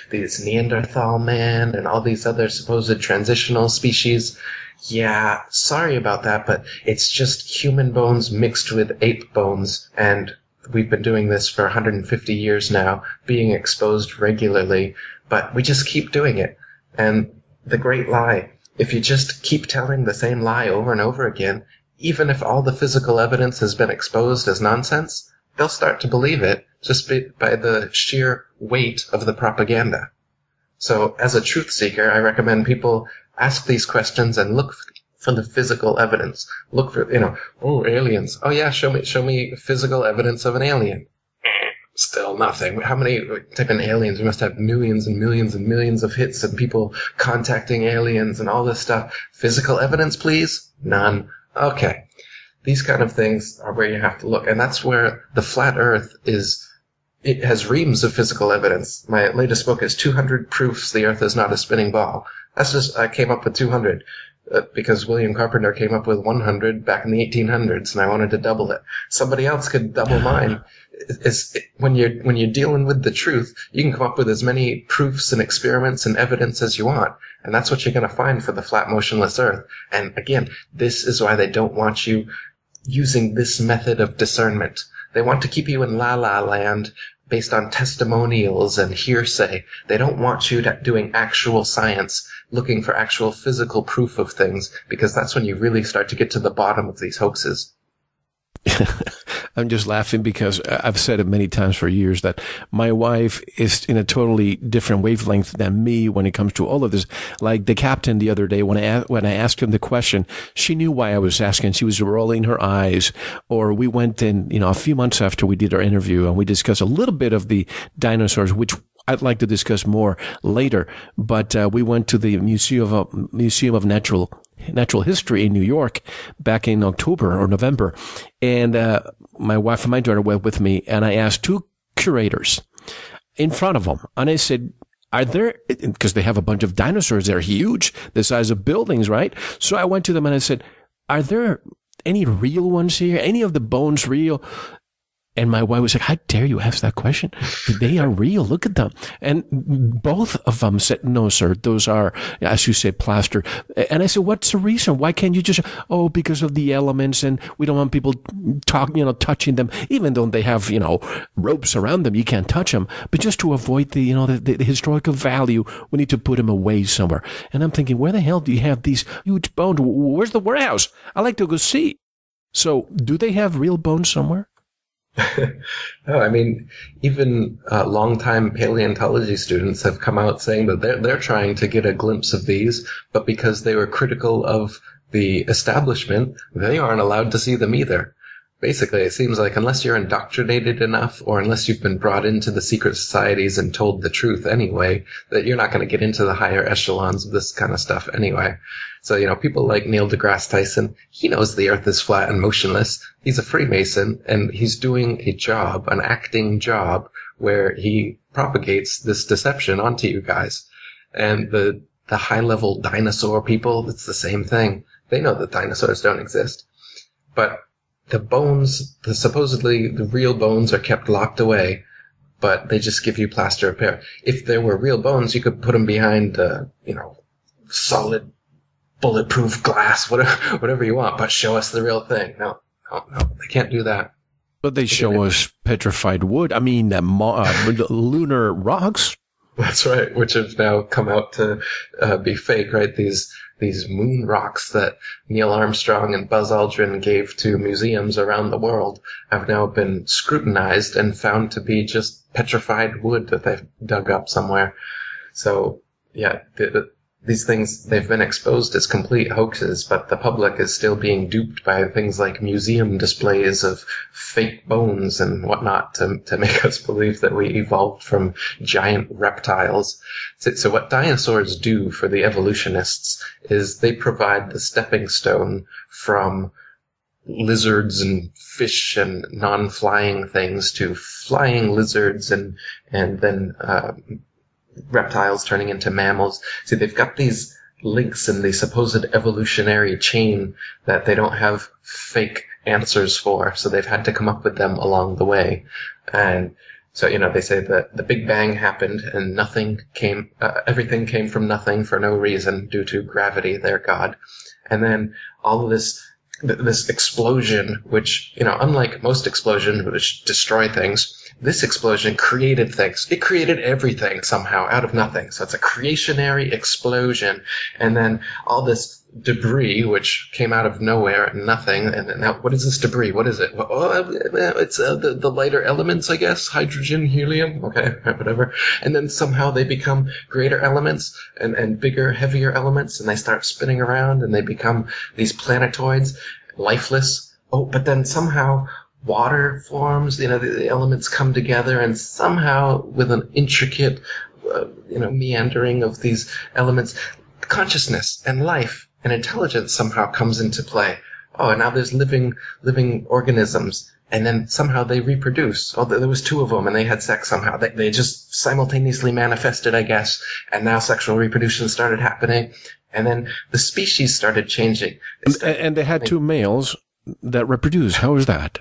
these Neanderthal man and all these other supposed transitional species, yeah, sorry about that, but it's just human bones mixed with ape bones, and we've been doing this for 150 years now, being exposed regularly, but we just keep doing it. And the great lie, if you just keep telling the same lie over and over again, even if all the physical evidence has been exposed as nonsense, they'll start to believe it just by the sheer weight of the propaganda. So as a truth seeker, I recommend people ask these questions and look for the physical evidence. Look for, aliens. Oh yeah, show me physical evidence of an alien. Still nothing. How many type in aliens? We must have millions and millions and millions of hits and people contacting aliens and all this stuff. Physical evidence, please? None. Okay. These kind of things are where you have to look. And that's where the flat earth it has reams of physical evidence. My latest book is 200 Proofs the Earth is Not a Spinning Ball. I came up with 200 because William Carpenter came up with 100 back in the 1800s, and I wanted to double it. Somebody else could double mine. When you're dealing with the truth, you can come up with as many proofs and experiments and evidence as you want, and that's what you're going to find for the flat, motionless Earth. And again, this is why they don't want you using this method of discernment. They want to keep you in la-la land based on testimonials and hearsay. They don't want you doing actual science, looking for actual physical proof of things, because that's when you really start to get to the bottom of these hoaxes. I'm just laughing because I've said it many times for years that my wife is in a totally different wavelength than me when it comes to all of this. Like the captain the other day, when I asked him the question, she knew why I was asking. She was rolling her eyes. Or we went in, a few months after we did our interview, and we discussed a little bit of the dinosaurs, which I'd like to discuss more later. But we went to the Museum of Natural History in New York back in October or November. And my wife and my daughter went with me, and I asked two curators in front of them. And I said, are there, because they have a bunch of dinosaurs, they're huge, the size of buildings, right? So I went to them and I said, are there any real ones here? Any of the bones real? And my wife was like, how dare you ask that question? They are real. Look at them. And both of them said, no, sir, those are, as you said, plaster. And I said, what's the reason? Why can't you just, because of the elements, and we don't want people touching them, even though they have, ropes around them. You can't touch them. But just to avoid the historical value, we need to put them away somewhere. And I'm thinking, where the hell do you have these huge bones? Where's the warehouse? I like to go see. So do they have real bones somewhere? No, I mean, even longtime paleontology students have come out saying that they're trying to get a glimpse of these, but because they were critical of the establishment, they aren't allowed to see them either. Basically, it seems like unless you're indoctrinated enough, or unless you've been brought into the secret societies and told the truth anyway, that you're not going to get into the higher echelons of this kind of stuff anyway. So, people like Neil deGrasse Tyson, he knows the Earth is flat and motionless. He's a Freemason, and he's doing a job, an acting job, where he propagates this deception onto you guys. And the high-level dinosaur people, it's the same thing. They know that dinosaurs don't exist. But the bones, supposedly the real bones, are kept locked away, but they just give you plaster of Paris. If there were real bones, you could put them behind, solid, bulletproof glass, whatever you want, but show us the real thing. No, they can't do that. But they show us petrified wood. I mean, lunar rocks. That's right, which have now come out to be fake, right? These moon rocks that Neil Armstrong and Buzz Aldrin gave to museums around the world have now been scrutinized and found to be just petrified wood that they've dug up somewhere. So, yeah, these things, they've been exposed as complete hoaxes, but the public is still being duped by things like museum displays of fake bones and whatnot to make us believe that we evolved from giant reptiles. So what dinosaurs do for the evolutionists is they provide the stepping stone from lizards and fish and non-flying things to flying lizards and then reptiles turning into mammals. See, they've got these links in the supposed evolutionary chain that they don't have fake answers for, so they've had to come up with them along the way. And so, they say that the Big Bang happened and everything came from nothing for no reason due to gravity, their God. And then all of this explosion, which, unlike most explosions which destroy things, this explosion created things. It created everything somehow out of nothing. So it's a creationary explosion. And then all this debris, which came out of nowhere and nothing. And now, what is this debris? What is it? Well, it's the lighter elements, I guess. Hydrogen, helium. Okay, whatever. And then somehow they become greater elements and bigger, heavier elements. And they start spinning around and they become these planetoids, lifeless. Oh, but then somehow water forms, the elements come together, and somehow with an intricate, meandering of these elements, consciousness and life and intelligence somehow comes into play. Oh, and now there's living organisms, and then somehow they reproduce. Oh, there was 2 of them, and they had sex somehow. They just simultaneously manifested, I guess, and now sexual reproduction started happening, and then the species started changing. And they had 2 males that reproduce. How is that?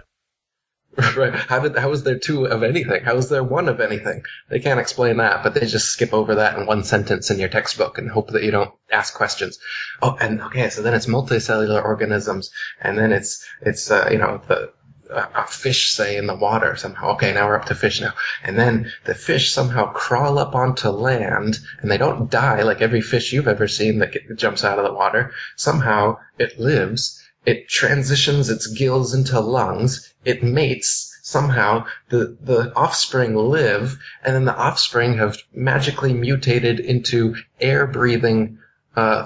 Right. How is there 2 of anything? How is there 1 of anything? They can't explain that, but they just skip over that in one sentence in your textbook and hope that you don't ask questions. Oh, and okay, so then it's multicellular organisms, and then it's a fish, say, in the water somehow. Okay, now we're up to fish now. And then the fish somehow crawl up onto land, and they don't die like every fish you've ever seen that jumps out of the water. Somehow it lives. It transitions its gills into lungs. It mates. Somehow the offspring live, and then the offspring have magically mutated into air-breathing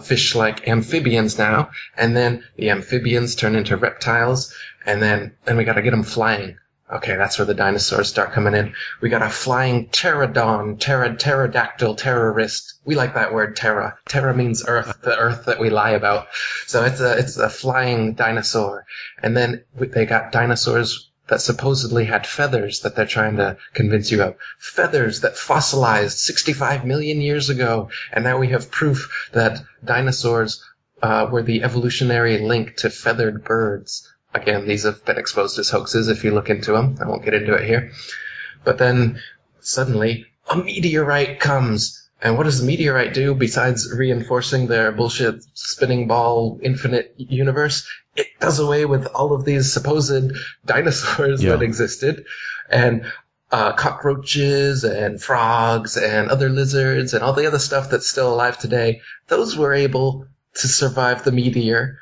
fish-like amphibians now. And then the amphibians turn into reptiles, and then we got to get them flying. Okay, that's where the dinosaurs start coming in. We got a flying pterodon, pterodactyl, terrorist. We like that word, terra. Terra means earth, the earth that we lie about. So it's a flying dinosaur. And then they got dinosaurs that supposedly had feathers that they're trying to convince you of. Feathers that fossilized 65 million years ago. And now we have proof that dinosaurs were the evolutionary link to feathered birds. Again, these have been exposed as hoaxes if you look into them. I won't get into it here. But then, suddenly, a meteorite comes. And what does a meteorite do besides reinforcing their bullshit spinning ball infinite universe? It does away with all of these supposed dinosaurs that existed. And cockroaches and frogs and other lizards and all the other stuff that's still alive today, those were able to survive the meteor.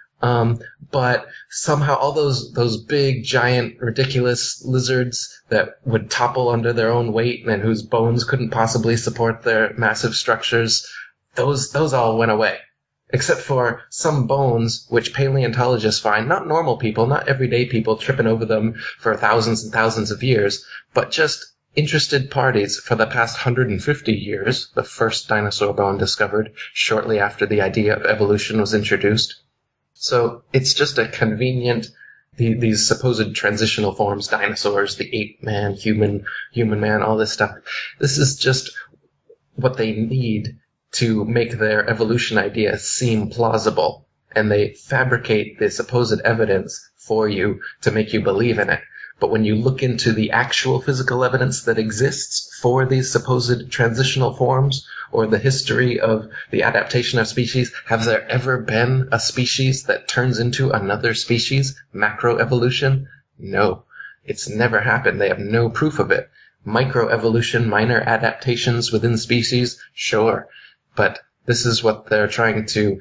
But somehow all those big, giant, ridiculous lizards that would topple under their own weight and whose bones couldn't possibly support their massive structures, those all went away. Except for some bones, which paleontologists find, not normal people, not everyday people tripping over them for thousands and thousands of years, but just interested parties for the past 150 years, the first dinosaur bone discovered shortly after the idea of evolution was introduced. So it's just a convenient, these supposed transitional forms, dinosaurs, the ape man, human man, all this stuff. This is just what they need to make their evolution idea seem plausible. And they fabricate the supposed evidence for you to make you believe in it. But when you look into the actual physical evidence that exists for these supposed transitional forms, or the history of the adaptation of species, has there ever been a species that turns into another species? Macroevolution? No. It's never happened. They have no proof of it. Microevolution, minor adaptations within species? Sure. But this is what they're trying to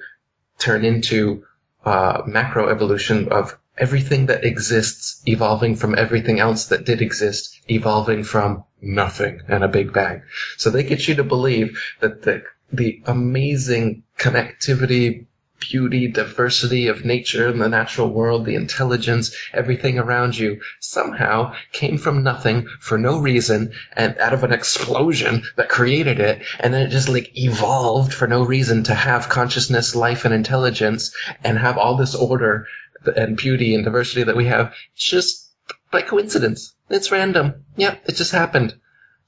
turn into macroevolution of everything that exists evolving from everything else that did exist, evolving from nothing and a big bang. So they get you to believe that the amazing connectivity, beauty, diversity of nature and the natural world, the intelligence, everything around you somehow came from nothing for no reason and out of an explosion that created it, and then it just evolved for no reason to have consciousness, life, and intelligence and have all this order and beauty and diversity that we have just by coincidence. It's random. Yep, it just happened.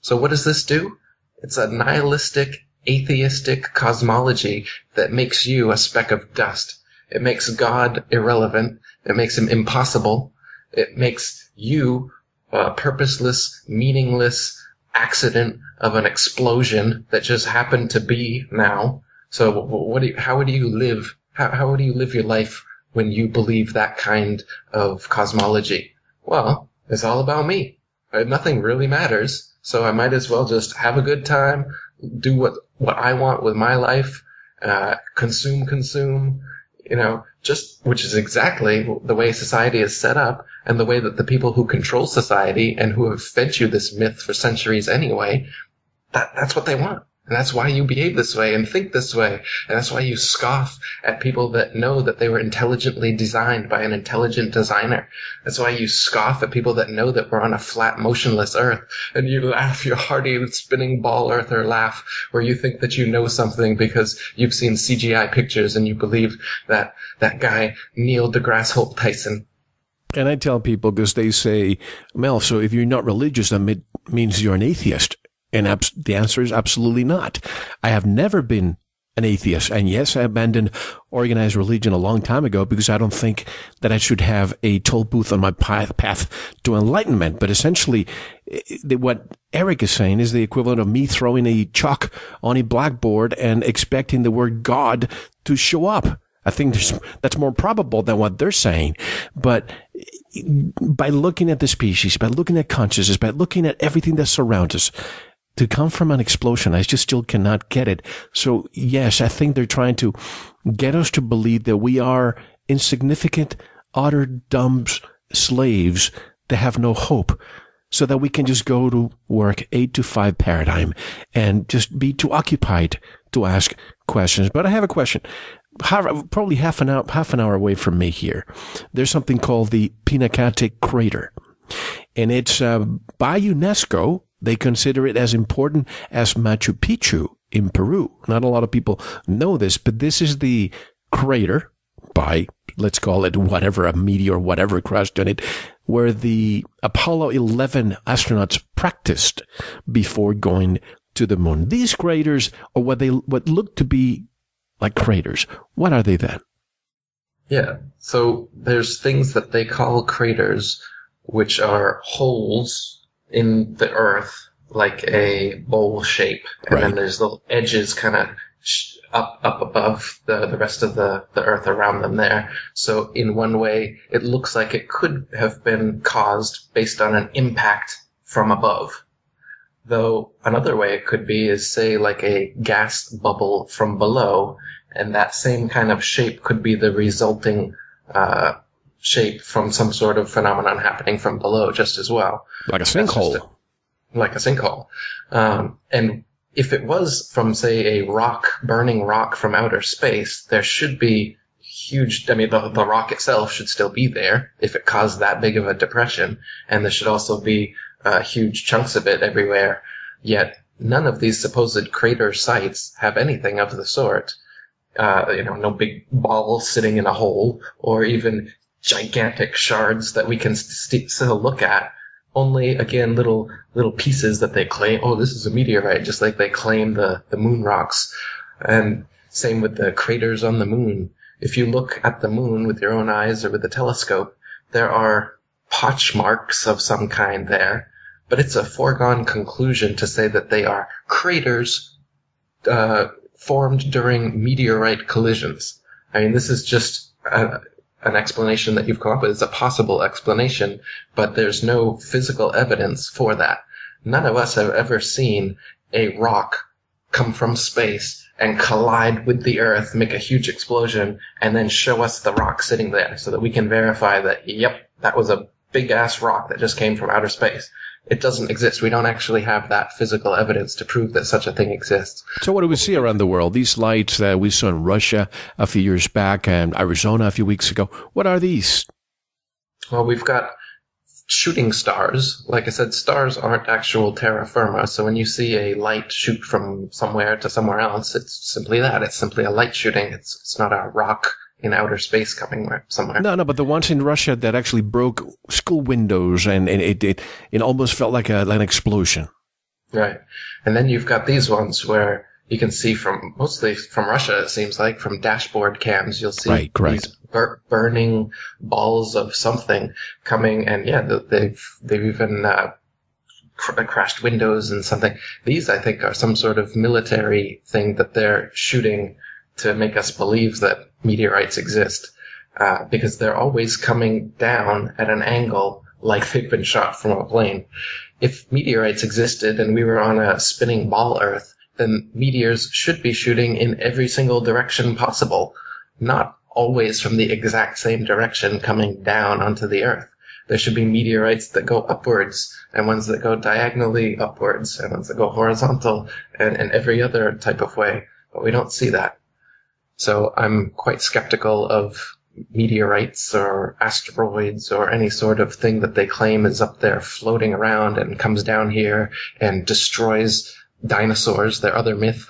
So what does this do? It's a nihilistic, atheistic cosmology that makes you a speck of dust. It makes God irrelevant. It makes him impossible. It makes you a purposeless, meaningless accident of an explosion that just happened to be now. So how would you live? How would you live your life when you believe that kind of cosmology? Well, it's all about me. Nothing really matters, so I might as well just have a good time, do what I want with my life, consume, which is exactly the way society is set up, and the way that the people who control society and who have fed you this myth for centuries anyway, that's what they want. And that's why you behave this way and think this way. And that's why you scoff at people that know that they were intelligently designed by an intelligent designer. That's why you scoff at people that know that we're on a flat, motionless Earth. And you laugh your hearty, spinning ball earther laugh, where you think that you know something because you've seen CGI pictures and you believe that that guy, Neil deGrasse Holt Tyson. And I tell people, because they say, Mel, so if you're not religious, that means you're an atheist. And the answer is absolutely not. I have never been an atheist. And yes, I abandoned organized religion a long time ago because I don't think that I should have a toll booth on my path to enlightenment. But essentially, what Eric is saying is the equivalent of me throwing a chalk on a blackboard and expecting the word God to show up. I think that's more probable than what they're saying. But by looking at the species, by looking at consciousness, by looking at everything that surrounds us, to come from an explosion, I just still cannot get it. So yes, I think they're trying to get us to believe that we are insignificant, utter dumb slaves that have no hope, so that we can just go to work 8 to 5 paradigm and just be too occupied to ask questions. But I have a question. Probably half an hour away from me here, there's something called the Pinacate Crater. And it's by UNESCO. They consider it as important as Machu Picchu in Peru. Not a lot of people know this, but this is the crater by, let's call it whatever, a meteor, whatever crashed on it, where the Apollo 11 astronauts practiced before going to the moon. These craters are what look to be like craters. What are they then? Yeah, so there's things that they call craters, which are holes in the earth, like a bowl shape, and right. Then there's little edges kind of up above the rest of the earth around them there. So in one way, it looks like it could have been caused based on an impact from above. Though another way it could be is, say, like a gas bubble from below, and that same kind of shape could be the resulting shape from some sort of phenomenon happening from below just as well. Like a sinkhole. Like a sinkhole. And if it was from, say, a burning rock from outer space, there should be huge, the rock itself should still be there if it caused that big of a depression, and there should also be huge chunks of it everywhere. Yet none of these supposed crater sites have anything of the sort. No big ball sitting in a hole, or even gigantic shards that we can still look at. Only, again, little pieces that they claim, oh, this is a meteorite, just like they claim the moon rocks. And same with the craters on the moon. If you look at the moon with your own eyes or with a telescope, there are potch marks of some kind there. But it's a foregone conclusion to say that they are craters formed during meteorite collisions. I mean, this is just an explanation that you've come up with. It's a possible explanation, but there's no physical evidence for that. None of us have ever seen a rock come from space and collide with the Earth, make a huge explosion, and then show us the rock sitting there so that we can verify that, yep, that was a big-ass rock that just came from outer space. It doesn't exist. We don't actually have that physical evidence to prove that such a thing exists. So what do we see around the world? These lights that we saw in Russia a few years back and Arizona a few weeks ago, what are these? Well, we've got shooting stars. Like I said, stars aren't actual terra firma, so when you see a light shoot from somewhere to somewhere else, it's simply that. It's simply a light shooting. It's not a rock in outer space coming somewhere. No, but the ones in Russia that actually broke school windows and it almost felt like an explosion. Right. And then you've got these ones where you can see mostly from Russia, it seems like, from dashboard cams, you'll see these burning balls of something coming, and they've even crashed windows and something. These, I think, are some sort of military thing that they're shooting to make us believe that meteorites exist, because they're always coming down at an angle like they've been shot from a plane. If meteorites existed and we were on a spinning ball Earth, then meteors should be shooting in every single direction possible, not always from the exact same direction coming down onto the Earth. There should be meteorites that go upwards, and ones that go diagonally upwards, and ones that go horizontal, and every other type of way. But we don't see that. So I'm quite skeptical of meteorites or asteroids or any sort of thing that they claim is up there floating around and comes down here and destroys dinosaurs, their other myth.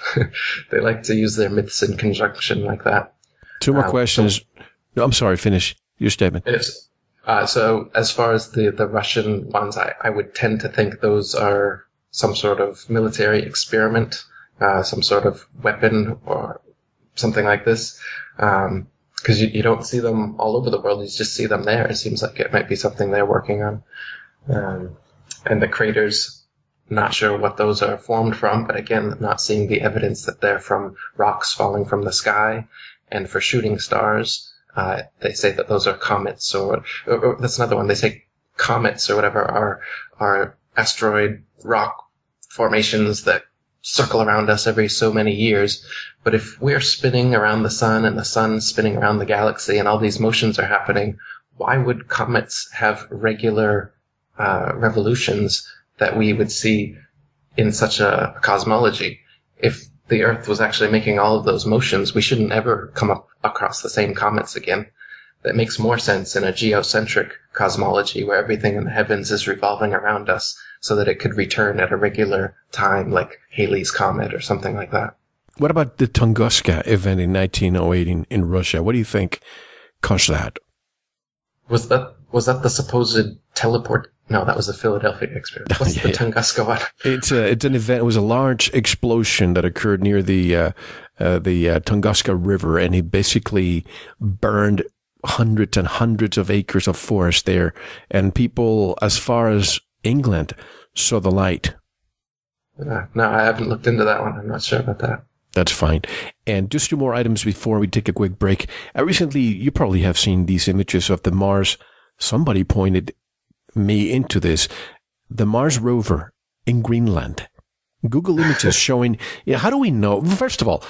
They like to use their myths in conjunction like that. Two more questions. No, I'm sorry, finish your statement. So as far as the Russian ones, I would tend to think those are some sort of military experiment, some sort of weapon or something like this. Because you don't see them all over the world. You just see them there. It seems like it might be something they're working on. And the craters, not sure what those are formed from, but again, not seeing the evidence that they're from rocks falling from the sky. And for shooting stars, they say that those are comets, or that's another one. They say comets or whatever are asteroid rock formations that circle around us every so many years. But if we're spinning around the sun and the sun's spinning around the galaxy and all these motions are happening, why would comets have regular revolutions that we would see in such a cosmology? If the Earth was actually making all of those motions, we shouldn't ever come up across the same comets again. That makes more sense in a geocentric cosmology where everything in the heavens is revolving around us so that it could return at a regular time, like Halley's Comet or something like that. What about the Tunguska event in 1908 in Russia? What do you think caused that? Was that the supposed teleport? No, that was the Philadelphia experiment. What's the Tunguska one? It's an event. It was a large explosion that occurred near the Tunguska River, and it basically burned hundreds and hundreds of acres of forest there. And people, as far as England, saw the light. No, I haven't looked into that one. I'm not sure about that. That's fine. And just two more items before we take a quick break. Recently, you probably have seen these images of the Mars. Somebody pointed me into this. The Mars rover in Greenland. Google images showing, how do we know? First of all,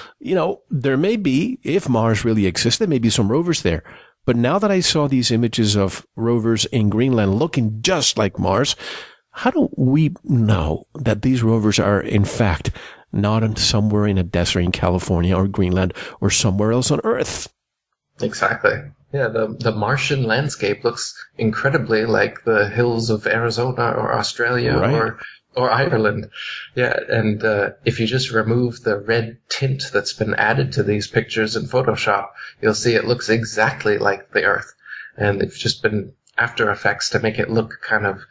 there may be, if Mars really exists, there may be some rovers there. But now that I saw these images of rovers in Greenland looking just like Mars, how do we know that these rovers are, in fact, not somewhere in a desert in California or Greenland or somewhere else on Earth? Exactly. Yeah, the Martian landscape looks incredibly like the hills of Arizona or Australia, right, or Ireland. Yeah, and if you just remove the red tint that's been added to these pictures in Photoshop, you'll see it looks exactly like the Earth. And they've just been After Effects to make it look kind of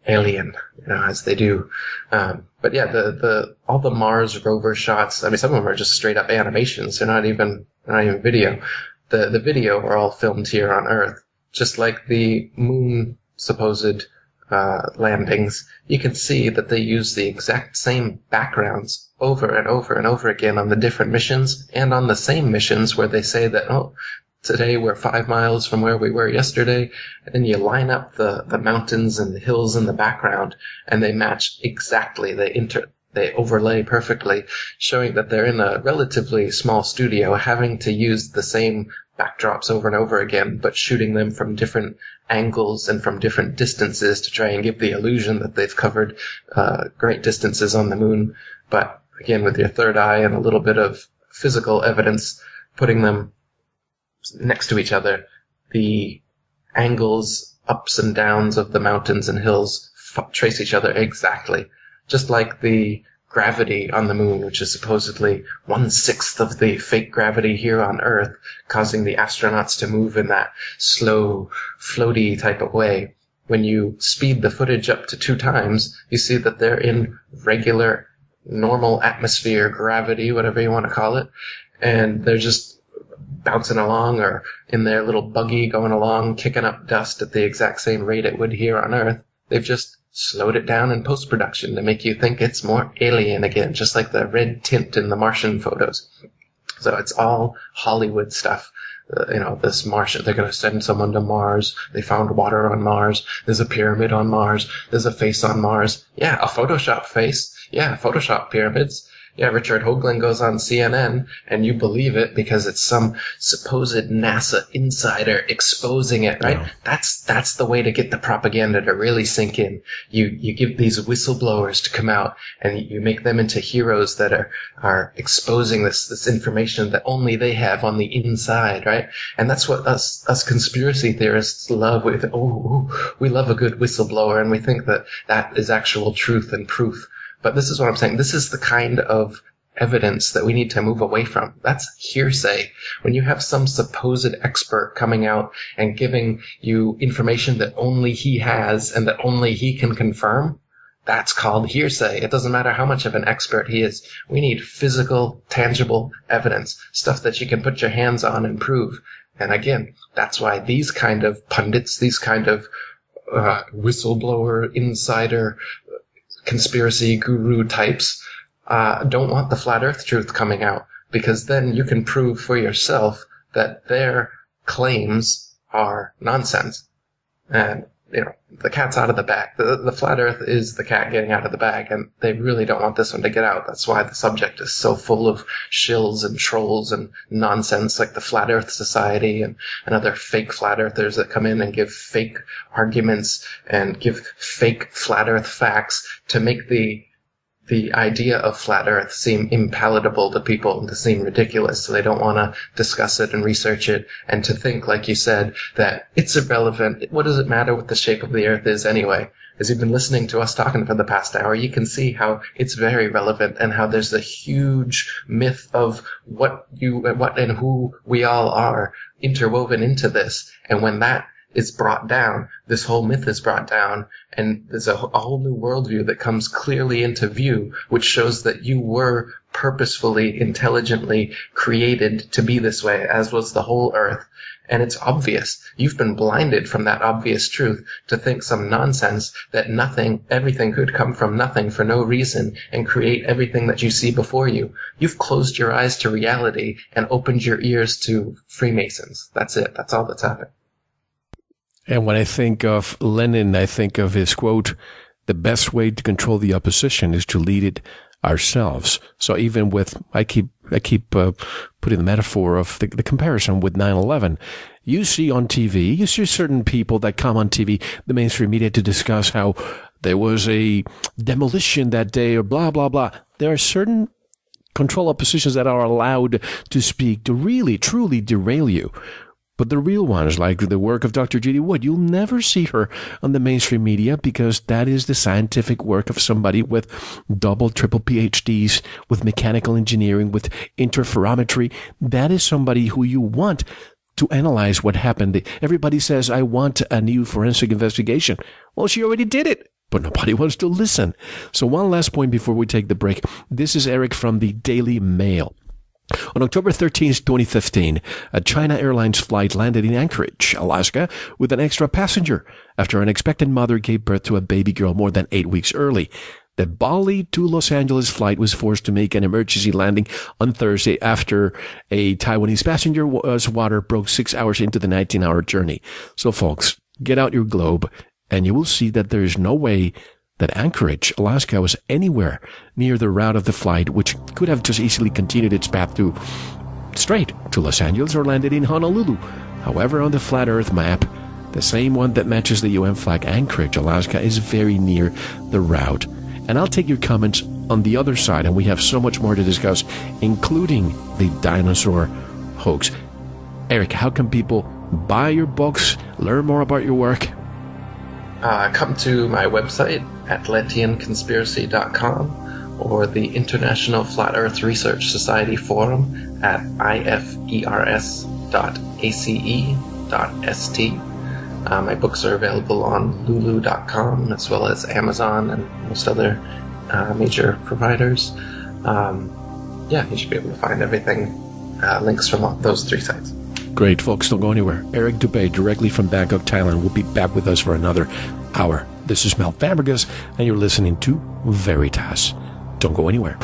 alien, as they do. But yeah, all the Mars rover shots, I mean, some of them are just straight up animations. They're not even video. The video are all filmed here on Earth, just like the moon supposed landings. You can see that they use the exact same backgrounds over and over and over again on the different missions, and on the same missions where they say that, today we're 5 miles from where we were yesterday, and then you line up the mountains and the hills in the background, and they match exactly. They overlay perfectly, showing that they're in a relatively small studio, having to use the same backdrops over and over again, but shooting them from different angles and from different distances to try and give the illusion that they've covered great distances on the moon. But again, with your third eye and a little bit of physical evidence, putting them next to each other, the angles, ups and downs of the mountains and hills trace each other exactly. Just like the gravity on the moon, which is supposedly 1/6 of the fake gravity here on Earth, causing the astronauts to move in that slow, floaty type of way. When you speed the footage up to 2 times, you see that they're in regular, normal atmosphere, gravity, whatever you want to call it, and they're just bouncing along or in their little buggy going along, kicking up dust at the exact same rate it would here on Earth. They've just slowed it down in post-production to make you think it's more alien again, just like the red tint in the Martian photos. So it's all Hollywood stuff. this Martian, they're going to send someone to Mars. They found water on Mars. There's a pyramid on Mars. There's a face on Mars. Yeah, a Photoshop face. Yeah, Photoshop pyramids. Yeah, Richard Hoagland goes on CNN, and you believe it because it's some supposed NASA insider exposing it, right? Yeah. That's the way to get the propaganda to really sink in. You give these whistleblowers to come out, and you make them into heroes that are exposing this information that only they have on the inside, right? And that's what us conspiracy theorists love. We love a good whistleblower, and we think that is actual truth and proof. But this is what I'm saying. This is the kind of evidence that we need to move away from. That's hearsay. When you have some supposed expert coming out and giving you information that only he has and that only he can confirm, that's called hearsay. It doesn't matter how much of an expert he is. We need physical, tangible evidence, stuff that you can put your hands on and prove. And again, that's why these kind of pundits, these kind of whistleblower, insider, conspiracy guru types don't want the flat earth truth coming out, because then you can prove for yourself that their claims are nonsense. And, the cat's out of the bag. The flat earth is the cat getting out of the bag, and they really don't want this one to get out. That's why the subject is so full of shills and trolls and nonsense, like the Flat Earth Society and other fake flat earthers that come in and give fake arguments and give fake flat earth facts to make the idea of flat earth seem impalatable to people and to seem ridiculous, so they don't want to discuss it and research it, and to think, like you said, that it's irrelevant. What does it matter what the shape of the earth is anyway? As you've been listening to us talking for the past hour, you can see how it's very relevant and how there's a huge myth of what and who we all are interwoven into this. And when that is brought down, this whole myth is brought down, and there's a whole new worldview that comes clearly into view, which shows that you were purposefully, intelligently created to be this way, as was the whole earth. And it's obvious. You've been blinded from that obvious truth to think some nonsense that everything could come from nothing for no reason and create everything that you see before you. You've closed your eyes to reality and opened your ears to Freemasons. That's it. That's all that's happened. And when I think of Lenin, I think of his quote, "The best way to control the opposition is to lead it ourselves." So even with, I keep putting the metaphor of the comparison with 9/11. You see on TV, you see certain people that come on TV, the mainstream media, to discuss how there was a demolition that day or blah, blah, blah. There are certain control oppositions that are allowed to speak to really, truly derail you. But the real ones, like the work of Dr. Judy Wood, you'll never see her on the mainstream media, because that is the scientific work of somebody with double, triple PhDs, with mechanical engineering, with interferometry. That is somebody who you want to analyze what happened. Everybody says, I want a new forensic investigation. Well, she already did it, but nobody wants to listen. So one last point before we take the break. This is Eric from the Daily Mail. On October 13th, 2015, a China Airlines flight landed in Anchorage, Alaska, with an extra passenger after an expectant mother gave birth to a baby girl more than 8 weeks early. The Bali to Los Angeles flight was forced to make an emergency landing on Thursday after a Taiwanese passenger's water broke 6 hours into the 19-hour journey. So, folks, get out your globe, and you will see that there is no way that Anchorage, Alaska, was anywhere near the route of the flight, which could have just easily continued its path straight to Los Angeles or landed in Honolulu. However, on the flat Earth map, the same one that matches the UN flag, Anchorage, Alaska, is very near the route. And I'll take your comments on the other side, and we have so much more to discuss, including the dinosaur hoax. Eric, how can people buy your books, learn more about your work? Come to my website, atlanteanconspiracy.com, or the International Flat Earth Research Society Forum at ifers.ace.st. My books are available on lulu.com as well as Amazon and most other major providers. You should be able to find everything, links from those three sites. Great, folks. Don't go anywhere. Eric Dubay, directly from Bangkok, Thailand, will be back with us for another hour. This is Mel Fabregas, and you're listening to Veritas. Don't go anywhere.